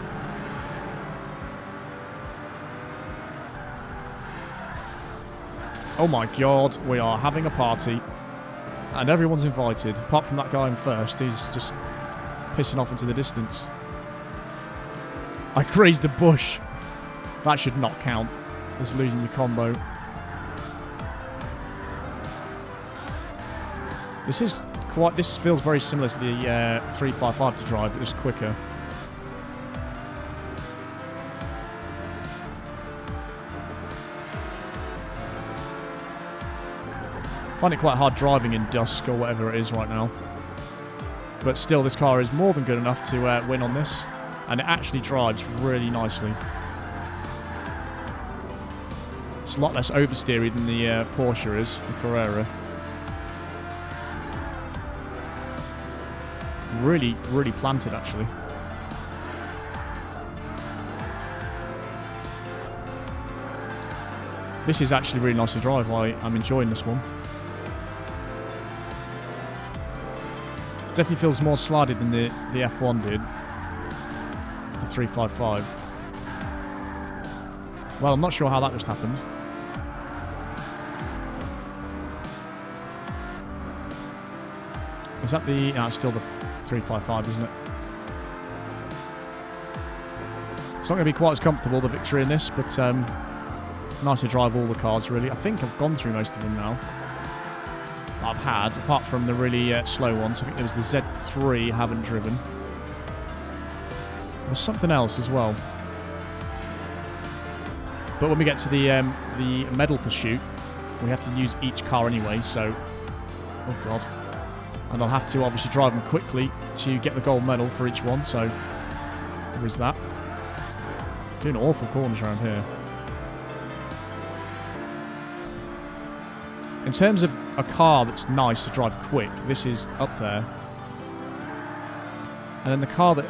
Speaker 1: Oh my god, we are having a party. And everyone's invited, apart from that guy in first. He's just pissing off into the distance. I grazed a bush. That should not count as losing your combo. This feels very similar to the 355 to drive, but just quicker. I find it quite hard driving in dusk or whatever it is right now. But still, this car is more than good enough to win on this. And it actually drives really nicely. It's a lot less oversteery than the Porsche is, the Carrera. Really, really planted, actually. This is actually really nice to drive. I'm enjoying this one. Definitely feels more slided than the F1 did. The 355. Well, I'm not sure how that just happened. Is that the... No, it's still the 355, isn't it? It's not going to be quite as comfortable, the victory in this, but nice to drive all the cars, really. I think I've gone through most of them now. I've had, apart from the really slow ones. I think there was the Z3 I haven't driven. There was something else as well. But when we get to the medal pursuit, we have to use each car anyway, so... Oh, God. And I'll have to obviously drive them quickly to get the gold medal for each one, so there is that. Doing awful corners around here. In terms of a car that's nice to drive quick, this is up there. And then the car that,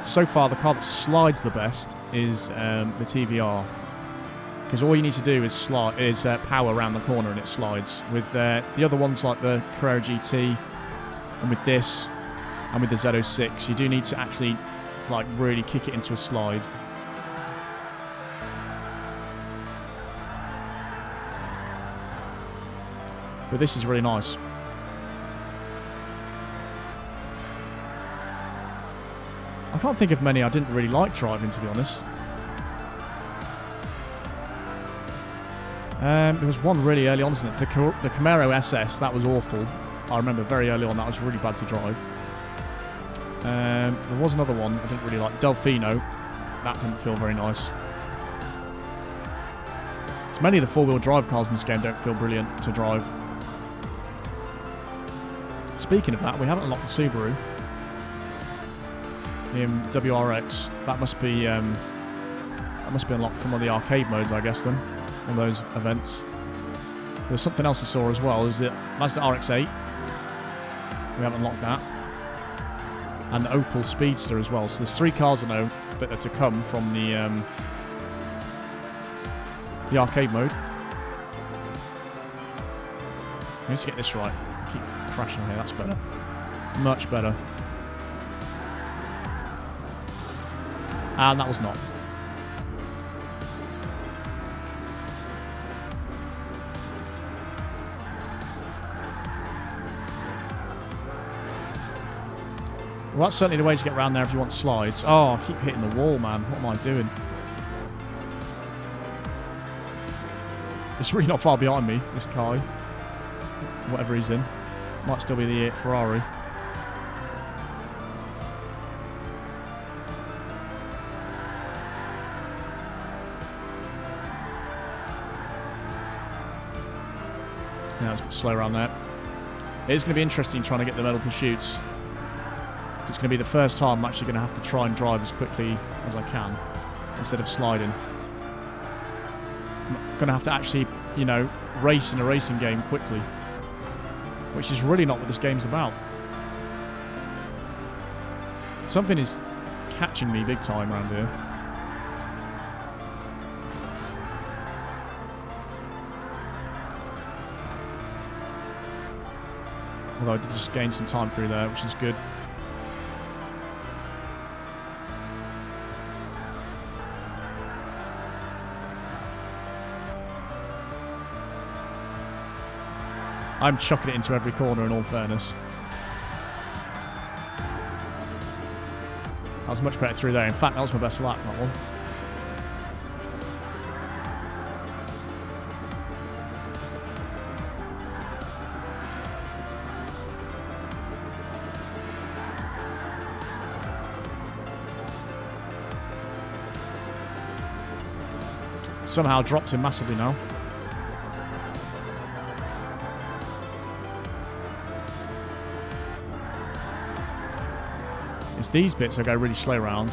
Speaker 1: so far, the car that slides the best is the TVR. Because all you need to do is power around the corner and it slides. With the other ones like the Carrera GT and with this and with the Z06, you do need to actually like really kick it into a slide. But this is really nice. I can't think of many I didn't really like driving, to be honest. There was one really early on, isn't it? The Camaro SS, that was awful. I remember very early on, that was really bad to drive. There was another one I didn't really like. The Delfino, that didn't feel very nice. So many of the four-wheel drive cars in this game don't feel brilliant to drive. Speaking of that, we haven't unlocked the Subaru. The WRX. That must be unlocked from one of the arcade modes, I guess, then. All those events. There's something else I saw as well. Is it Mazda RX-8? We haven't unlocked that. And the Opel Speedster as well. So there's 3 cars I know that are to come from the arcade mode. I need to get this right. I keep crashing here. That's better. Much better. And that was not. Well, that's certainly the way to get around there if you want slides. Oh, I keep hitting the wall, man. What am I doing? It's really not far behind me, this guy. Whatever he's in. Might still be the Ferrari. Yeah, it's a bit slow around there. It is going to be interesting trying to get the medal pursuits. It's going to be the first time I'm actually going to have to try and drive as quickly as I can instead of sliding. I'm going to have to actually, you know, race in a racing game quickly, which is really not what this game's about. Something is catching me big time around here. Although I did just gain some time through there, which is good. I'm chucking it into every corner in all fairness. That was much better through there. In fact, that was my best lap, that one. Somehow dropped him massively now. It's these bits I go really slow around.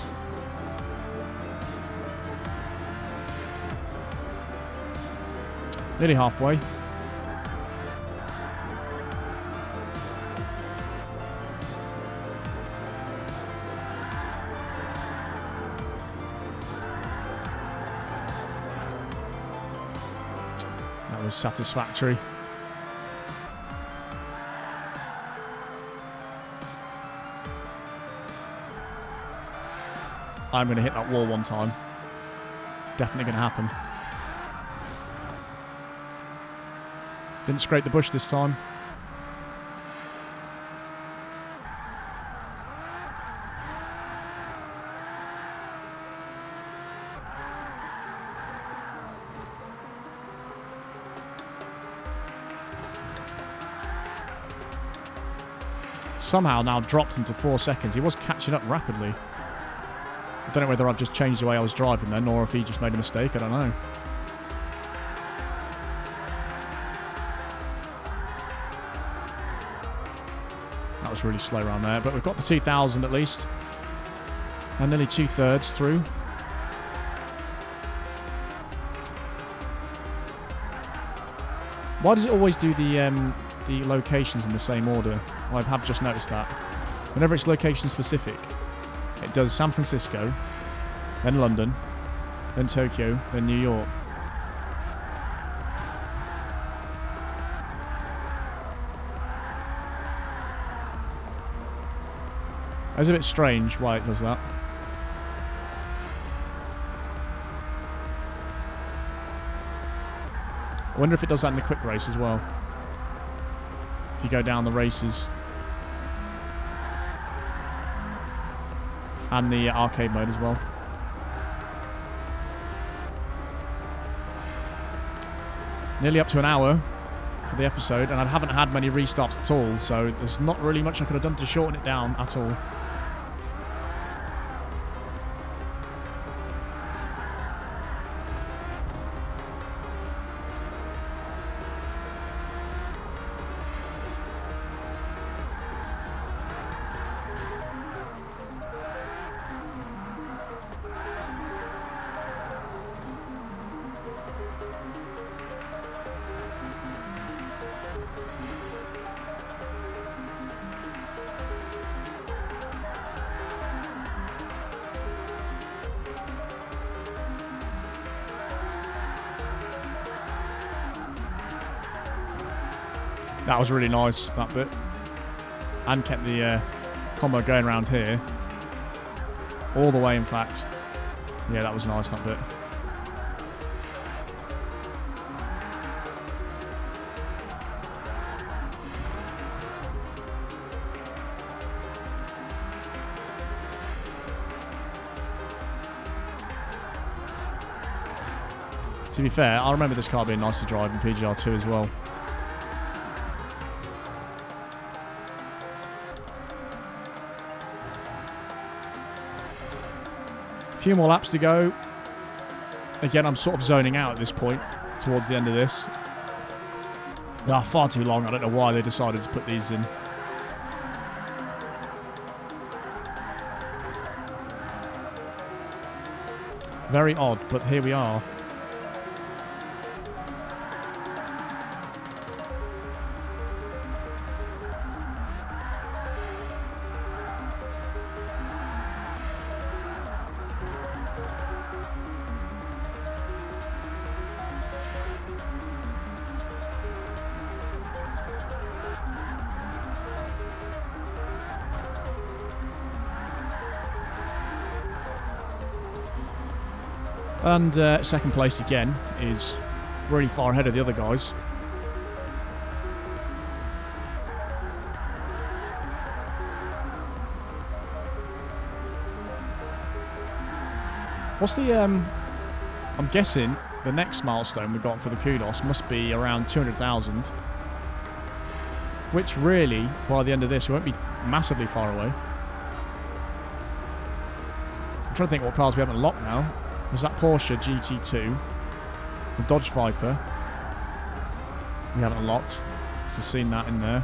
Speaker 1: Nearly halfway. That was satisfactory. I'm going to hit that wall one time. Definitely going to happen. Didn't scrape the bush this time. Somehow now dropped into 4 seconds. He was catching up rapidly. I don't know whether I've just changed the way I was driving then, or if he just made a mistake. I don't know. That was really slow around there, but we've got the 2000 at least. And nearly 2/3 through. Why does it always do the locations in the same order? I have just noticed that. Whenever it's location specific, it does San Francisco, then London, then Tokyo, then New York. It's a bit strange why it does that. I wonder if it does that in the quick race as well. If you go down the races. And the arcade mode as well. Nearly up to an hour for the episode, and I haven't had many restarts at all, so there's not really much I could have done to shorten it down at all. That was really nice, that bit. And kept the combo going around here. All the way, in fact. Yeah, that was nice, that bit. To be fair, I remember this car being nice to drive in PGR2 as well. A few more laps to go. Again, I'm sort of zoning out at this point, towards the end of this. They are far too long. I don't know why they decided to put these in. Very odd, but here we are. And second place again is really far ahead of the other guys. What's the... I'm guessing the next milestone we got for the Kudos must be around 200,000. Which really, by the end of this, we won't be massively far away. I'm trying to think what cars we haven't unlocked now. There's that Porsche GT2, the Dodge Viper. We haven't unlocked. So seen that in there.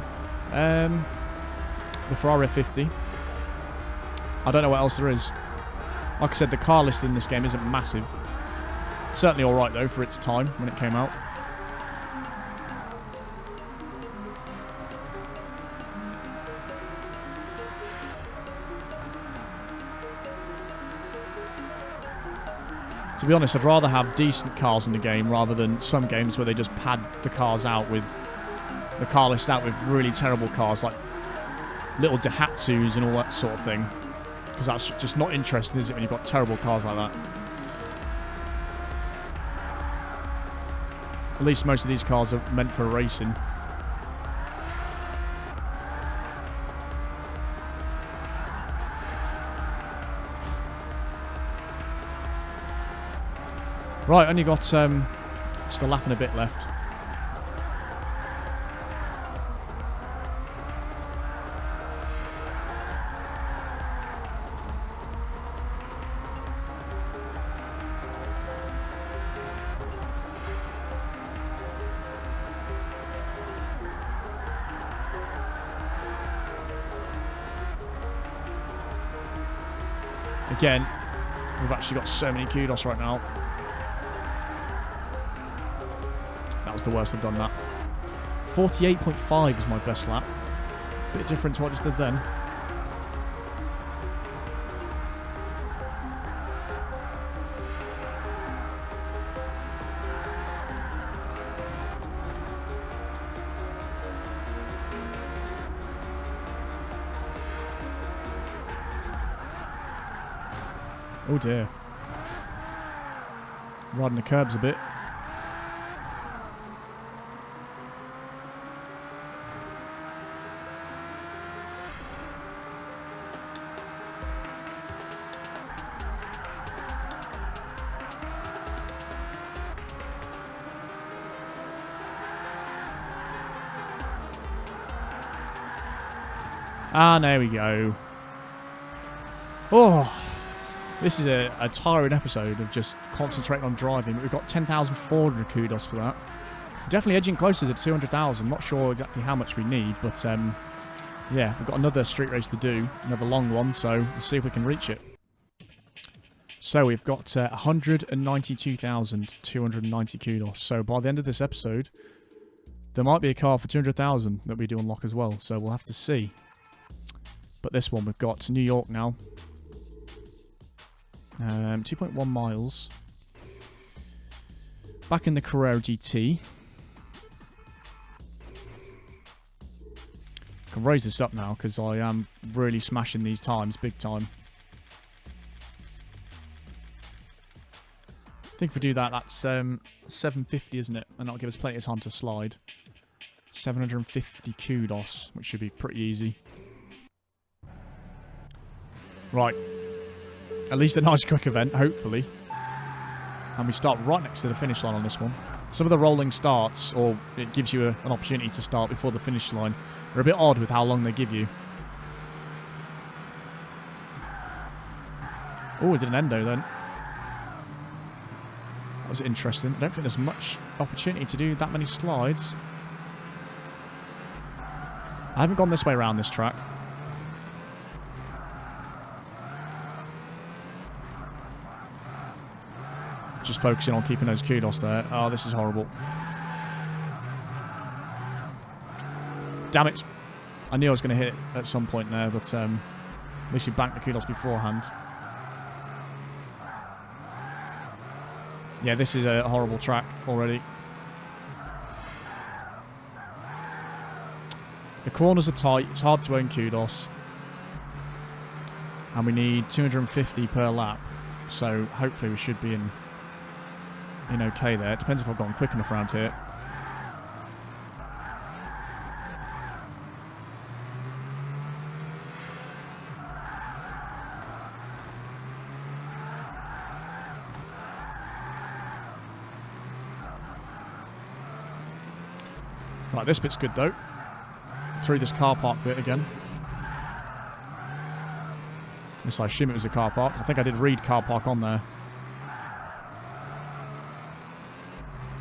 Speaker 1: The Ferrari 50. I don't know what else there is. Like I said, the car list in this game isn't massive. Certainly alright though for its time when it came out. To be honest, I'd rather have decent cars in the game rather than some games where they just pad the cars out with the car list out with really terrible cars like little Daihatsus and all that sort of thing. Because that's just not interesting, is it, when you've got terrible cars like that? At least most of these cars are meant for racing. Right, only got just a lap and a bit left. Again, we've actually got so many Kudos right now. That was the worst I've done that. 48.5 is my best lap. Bit different to what I just did then. Oh dear. Riding the curbs a bit. Ah, there we go. Oh, this is a tiring episode of just concentrating on driving. But we've got 10,400 kudos for that. Definitely edging closer to 200,000. Not sure exactly how much we need, but yeah, we've got another street race to do, another long one, so we'll see if we can reach it. So we've got 192,290 kudos. So by the end of this episode, there might be a car for 200,000 that we do unlock as well, so we'll have to see. But this one, we've got New York now. 2.1 miles. Back in the Carrera GT. I can raise this up now because I am really smashing these times big time. I think if we do that, that's 750, isn't it? And that'll give us plenty of time to slide. 750 kudos, which should be pretty easy. Right. At least a nice quick event, hopefully. And we start right next to the finish line on this one. Some of the rolling starts, or it gives you an opportunity to start before the finish line, are a bit odd with how long they give you. Oh, it did an endo then. That was interesting. I don't think there's much opportunity to do that many slides. I haven't gone this way around this track. Just focusing on keeping those kudos there. Oh, this is horrible. Damn it. I knew I was going to hit it at some point there, but at least we banked the kudos beforehand. Yeah, this is a horrible track already. The corners are tight. It's hard to earn kudos. And we need 250 per lap. So hopefully we should be in okay there. It depends if I've gone quick enough around here. Right, this bit's good though. Through this car park bit again. Yes, I assume it was a car park. I think I did read car park on there.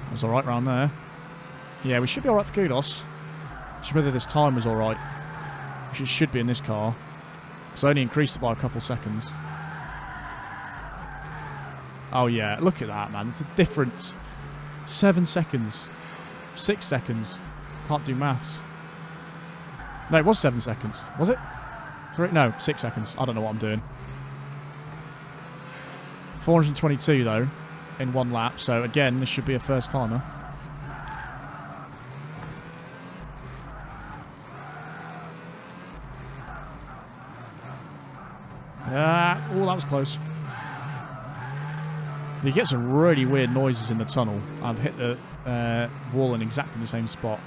Speaker 1: That's alright around there. Yeah, we should be alright for kudos. Just whether this time was alright. Which it should be in this car. So I only increased it by a couple seconds. Oh yeah, look at that, man. The difference. 7 seconds. 6 seconds. Can't do maths. No, it was 7 seconds. Was it? 3? No, 6 seconds. I don't know what I'm doing. 422 though. In one lap, so again, this should be a first timer. Oh, that was close. You get some really weird noises in the tunnel. I've hit the wall in exactly the same spot.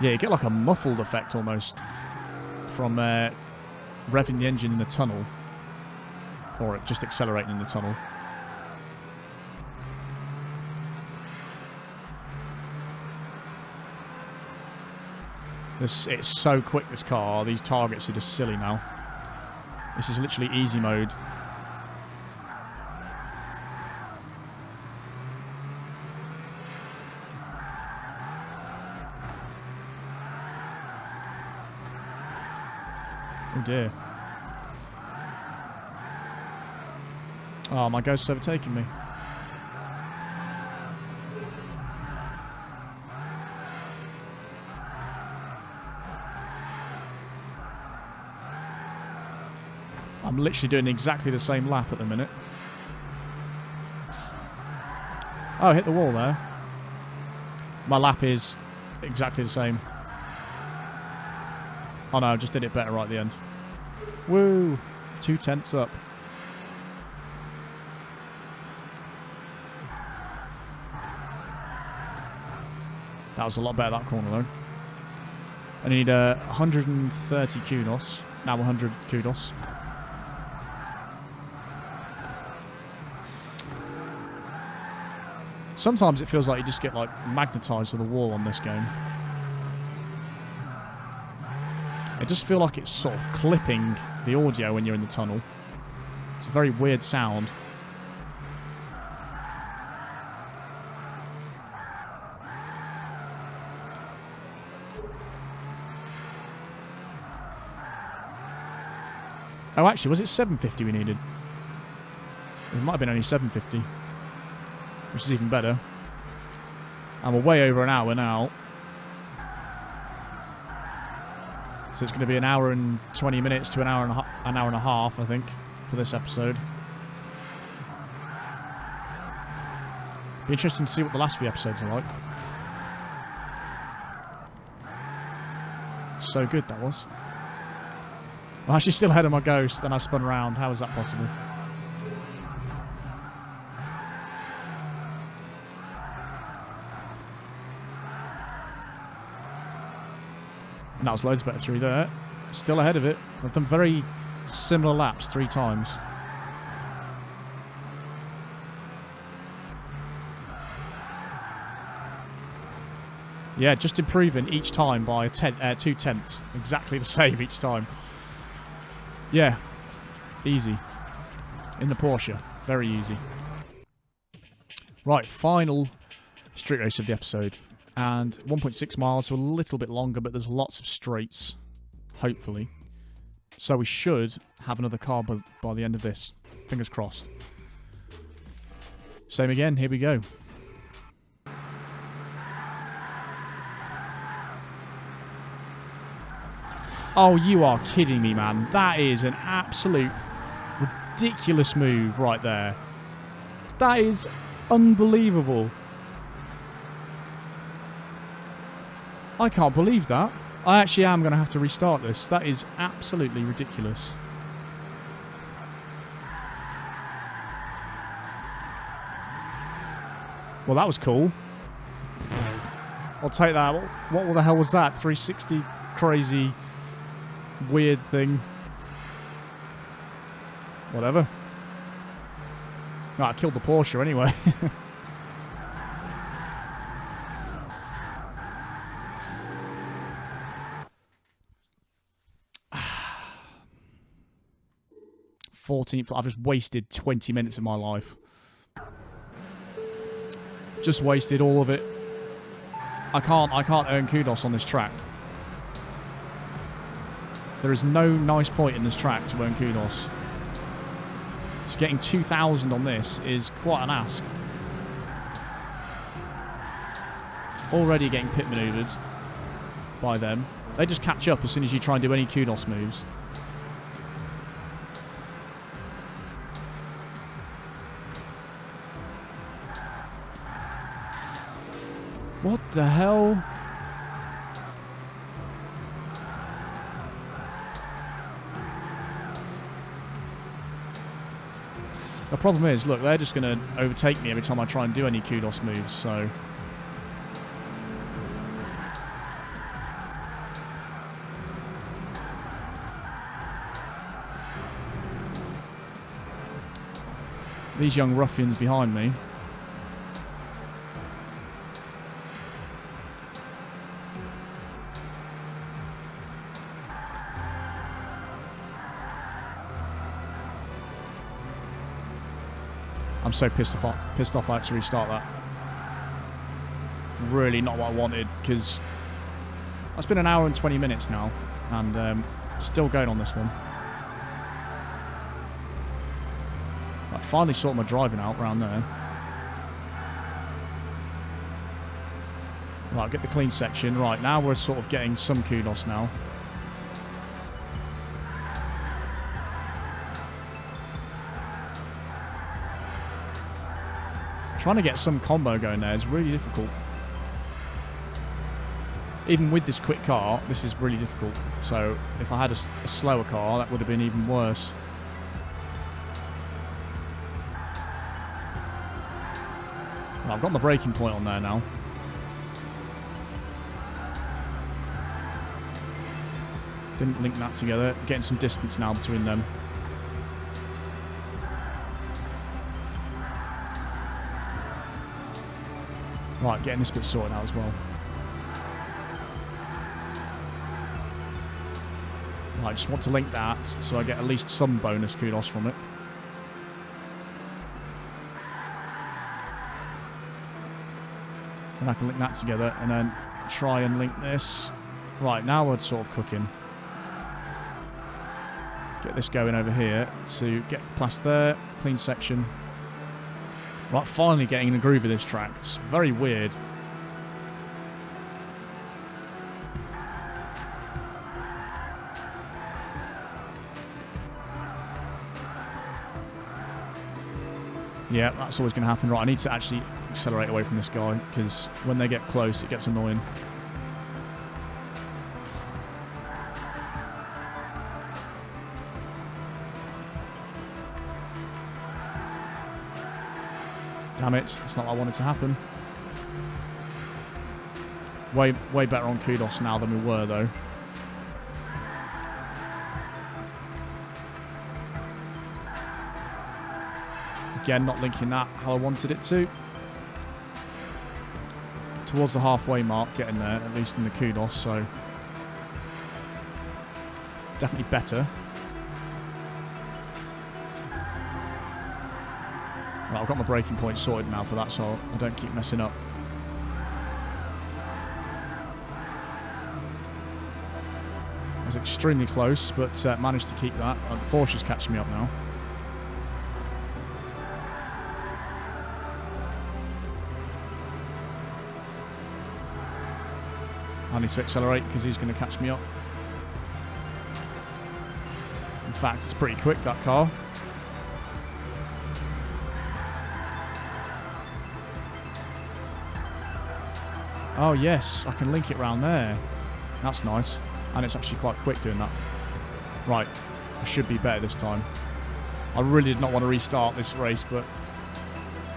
Speaker 1: Yeah, you get like a muffled effect almost from revving the engine in the tunnel. Or just accelerating in the tunnel. It's so quick, this car. These targets are just silly now. This is literally easy mode. Oh dear. Oh, my ghost's overtaking me. I'm literally doing exactly the same lap at the minute. Oh, I hit the wall there. My lap is exactly the same. Oh no, I just did it better right at the end. Woo! 2/10 up. That was a lot better, that corner though. I need 130 Kudos. Now 100 Kudos. Sometimes it feels like you just get like magnetised to the wall on this game. It just feels like it's sort of clipping the audio when you're in the tunnel. It's a very weird sound. Oh, actually, was it 750 we needed? It might have been only 750. Which is even better. And we're way over an hour now. So it's going to be an hour and 20 minutes to an hour and a half, I think, for this episode. Be interesting to see what the last few episodes are like. So good that was. I'm actually still ahead of my ghost, and I spun around. How is that possible? And that was loads better through there. Still ahead of it. I've done very similar laps 3 times. Yeah, just improving each time by 2/10. Exactly the same each time. Yeah, easy. In the Porsche. Very easy. Right, final street race of the episode. And 1.6 miles, so a little bit longer, but there's lots of straights, hopefully. So we should have another car by the end of this. Fingers crossed. Same again, here we go. Oh, you are kidding me, man. That is an absolute ridiculous move right there. That is unbelievable. I can't believe that. I actually am going to have to restart this. That is absolutely ridiculous. Well, that was cool. I'll take that. What the hell was that? 360 crazy weird thing. Whatever. Oh, I killed the Porsche anyway. I've just wasted 20 minutes of my life. Just wasted all of it. I can't earn Kudos on this track. There is no nice point in this track to earn Kudos. So getting 2,000 on this is quite an ask. Already getting pit manoeuvred by them. They just catch up as soon as you try and do any Kudos moves. What the hell? The problem is, look, they're just going to overtake me every time I try and do any Kudos moves, so... These young ruffians behind me. I'm so pissed off I had to restart that. Really not what I wanted, because it's been an hour and 20 minutes now, and still going on this one. I finally sorted my driving out around there. Right, get the clean section. Right, now we're sort of getting some Kudos now. Trying to get some combo going there is really difficult. Even with this quick car, this is really difficult. So if I had a slower car, that would have been even worse. Well, I've got my braking point on there now. Didn't link that together. Getting some distance now between them. Right, getting this bit sorted out as well. Right, I just want to link that so I get at least some bonus kudos from it. And I can link that together and then try and link this. Right, now we're sort of cooking. Get this going over here to get past there. Clean section. Right, finally getting in the groove of this track. It's very weird. Yeah, that's always going to happen. Right, I need to actually accelerate away from this guy because when they get close, it gets annoying. Damn it, it's not what I wanted to happen. Way better on Kudos now than we were, though. Again, not linking that how I wanted it to. Towards the halfway mark, getting there, at least in the Kudos, so... definitely better. Right, I've got my braking point sorted now for that, so I don't keep messing up. I was extremely close, but managed to keep that. The Porsche's catching me up now. I need to accelerate because he's going to catch me up. In fact, it's pretty quick, that car. Oh yes, I can link it round there. That's nice. And it's actually quite quick doing that. Right, I should be better this time. I really did not want to restart this race, but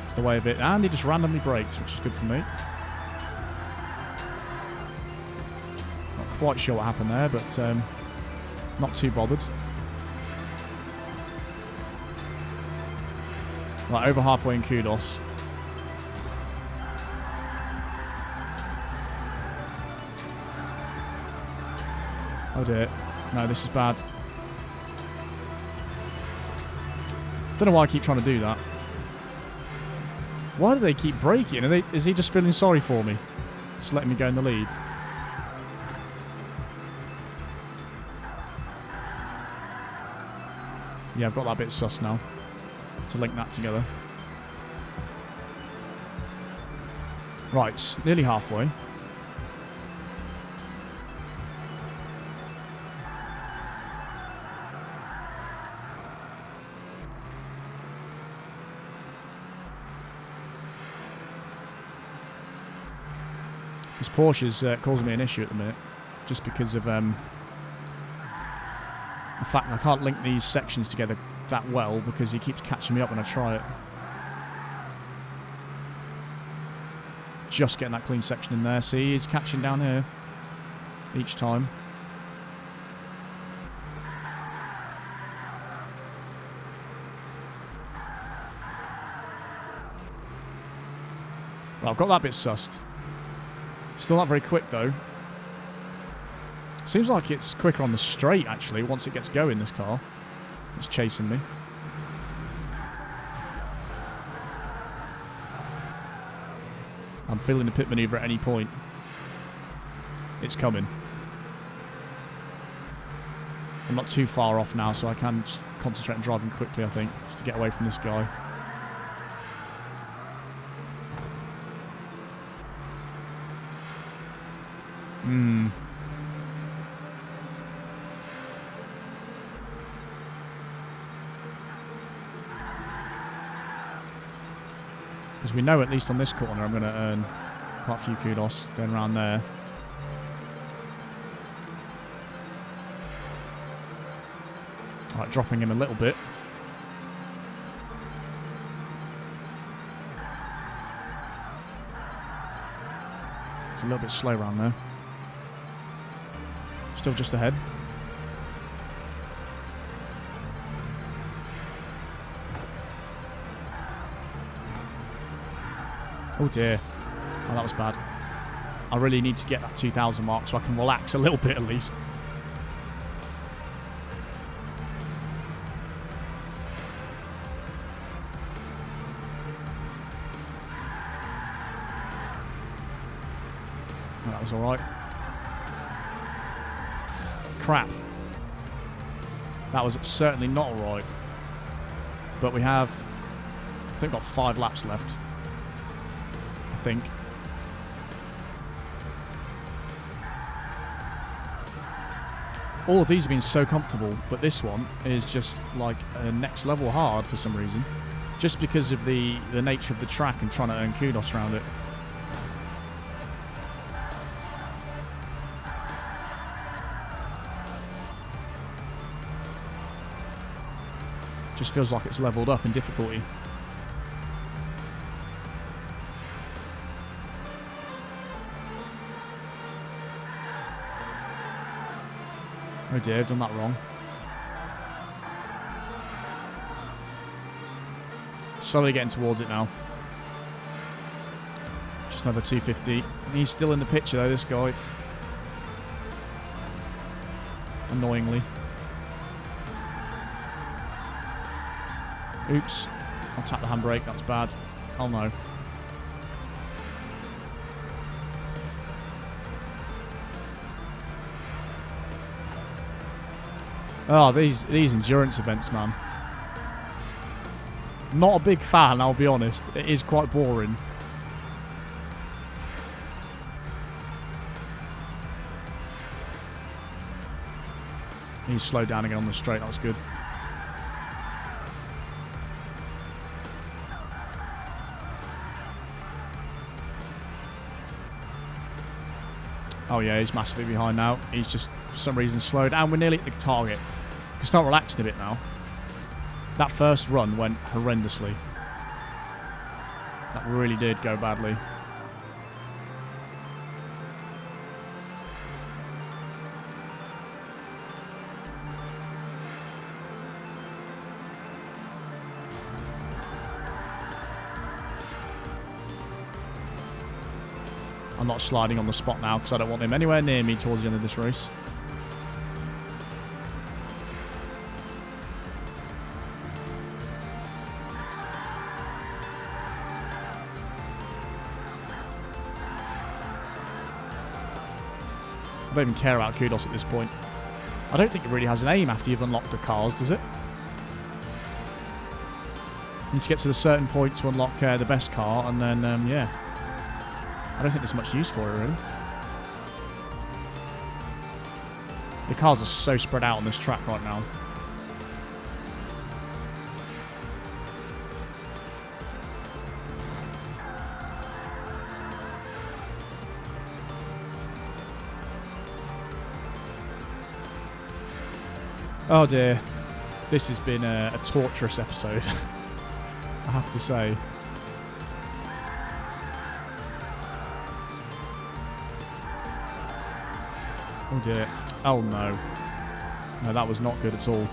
Speaker 1: it's the way of it. And he just randomly braked, which is good for me. Not quite sure what happened there, but not too bothered. Right, over halfway in Kudos. Oh dear. No, this is bad. Don't know why I keep trying to do that. Why do they keep braking? Is he just feeling sorry for me? Just letting me go in the lead. Yeah, I've got that bit sus now. To link that together. Right, nearly halfway. This Porsche's causing me an issue at the minute, just because of the fact I can't link these sections together that well because he keeps catching me up when I try it. Just getting that clean section in there. See, he's catching down here each time. Well, I've got that bit sussed. Still not very quick though. Seems like it's quicker on the straight actually once it gets going, this car. It's chasing me. I'm feeling the pit maneuver at any point. It's coming. I'm not too far off now, so I can just concentrate on driving quickly, I think, just to get away from this guy. Because we know at least on this corner I'm going to earn quite a few kudos going around there. Alright, dropping him a little bit. little bit slow around there. Still just ahead. Oh dear. Oh, that was bad. I really need to get that 2,000 mark so I can relax a little bit at least. Oh, that was alright. Crap. That was certainly not alright. But we have, I think, got 5 laps left. I think. All of these have been so comfortable, but this one is just like a next level hard for some reason. Just because of the nature of the track and trying to earn kudos around it. Just feels like it's leveled up in difficulty. Oh dear, I've done that wrong. Slowly getting towards it now. Just another 250. He's still in the picture though, this guy. Annoyingly. Oops. I'll tap the handbrake, that's bad. Oh no. Oh, these endurance events, man. Not a big fan, I'll be honest. It is quite boring. He's slowed down again on the straight, that was good. Oh yeah, he's massively behind now. He's just, for some reason, slowed down. We're nearly at the target. We can start relaxing a bit now. That first run went horrendously. That really did go badly. I'm not sliding on the spot now because I don't want him anywhere near me towards the end of this race. I don't even care about Kudos at this point. I don't think it really has an aim after you've unlocked the cars, does it? You need to get to a certain point to unlock the best car, and then, yeah. I don't think there's much use for it, really. The cars are so spread out on this track right now. Oh dear. This has been a torturous episode, I have to say. Oh dear. Oh no. No, that was not good at all.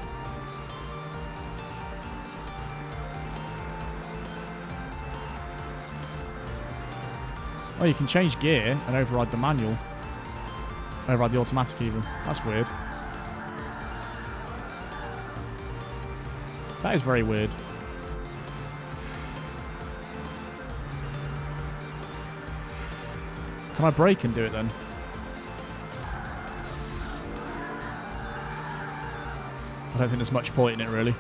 Speaker 1: Oh, you can change gear and override the manual. Override the automatic even. That's weird. That is very weird. Can I brake and do it then? I don't think there's much point in it, really.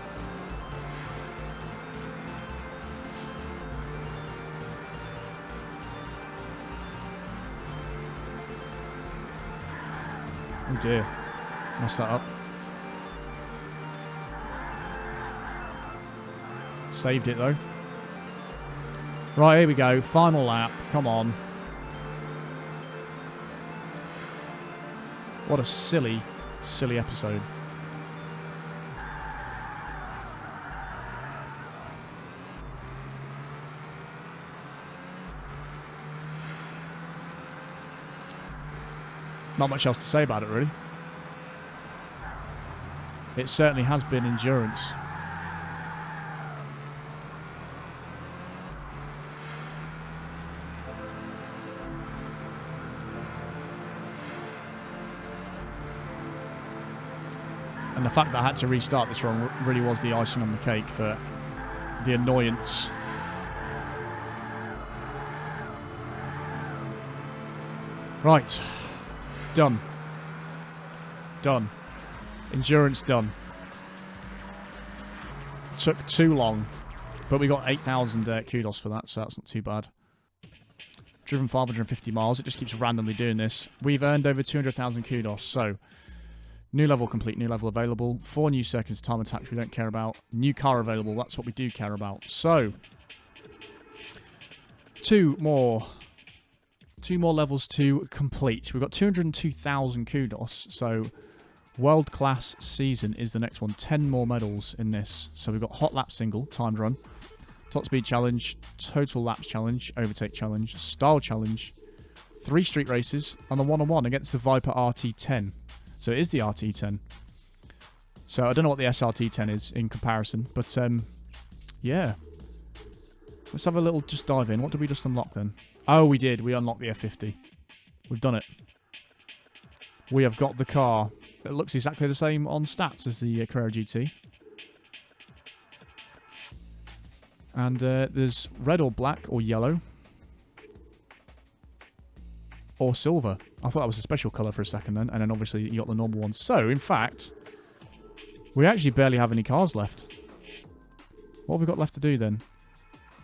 Speaker 1: Oh dear. Messed that up. Saved it though. Right, here we go. Final lap. Come on. What a silly, silly episode. Not much else to say about it, really. It certainly has been endurance. And the fact that I had to restart this run really was the icing on the cake for the annoyance. Right. Done. Done. Endurance done. Took too long, but we got 8,000 kudos for that, so that's not too bad. Driven 550 miles, it just keeps randomly doing this. We've earned over 200,000 kudos, so new level complete, new level available. 4 new seconds time attacks we don't care about. New car available, that's what we do care about. So, two more levels to complete. We've got 202,000 kudos, so World Class Season is the next one. 10 more medals in this. So we've got Hot Lap Single, Timed Run, Top Speed Challenge, Total Laps Challenge, Overtake Challenge, Style Challenge, 3 street races, and the one-on-one against the Viper RT10. So it is the RT10. So I don't know what the SRT10 is in comparison, but yeah. Let's have a little just dive in. What did we just unlock then? Oh, we did. We unlocked the F50. We've done it. We have got the car. It looks exactly the same on stats as the Carrera GT. And there's red or black or yellow. Or silver. I thought that was a special colour for a second then. And then obviously you got the normal one. So, in fact, we actually barely have any cars left. What have we got left to do then?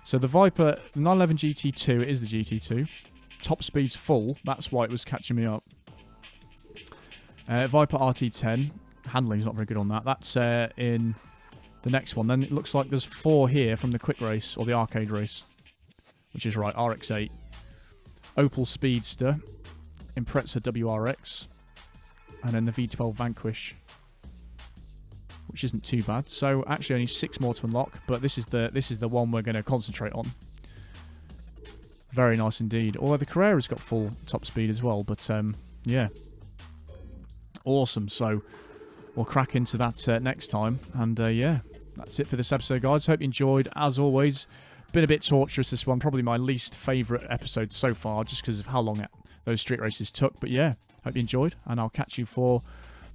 Speaker 1: So the Viper 911 GT2 is the GT2. Top speed's full. That's why it was catching me up. Viper RT10. Handling's not very good on that. That's in the next one. Then it looks like there's 4 here from the quick race, or the arcade race. Which is right, RX8. Opel Speedster. Impreza WRX. And then the V12 Vanquish. Which isn't too bad. So actually only 6 more to unlock, but this is the one we're going to concentrate on. Very nice indeed. Although the Carrera's got full top speed as well, but yeah. Awesome. So we'll crack into that next time. And yeah, that's it for this episode, guys. Hope you enjoyed. As always, been a bit torturous this one. Probably my least favourite episode so far, just because of how long those street races took. But yeah, hope you enjoyed, and I'll catch you for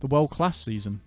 Speaker 1: the World Class Season.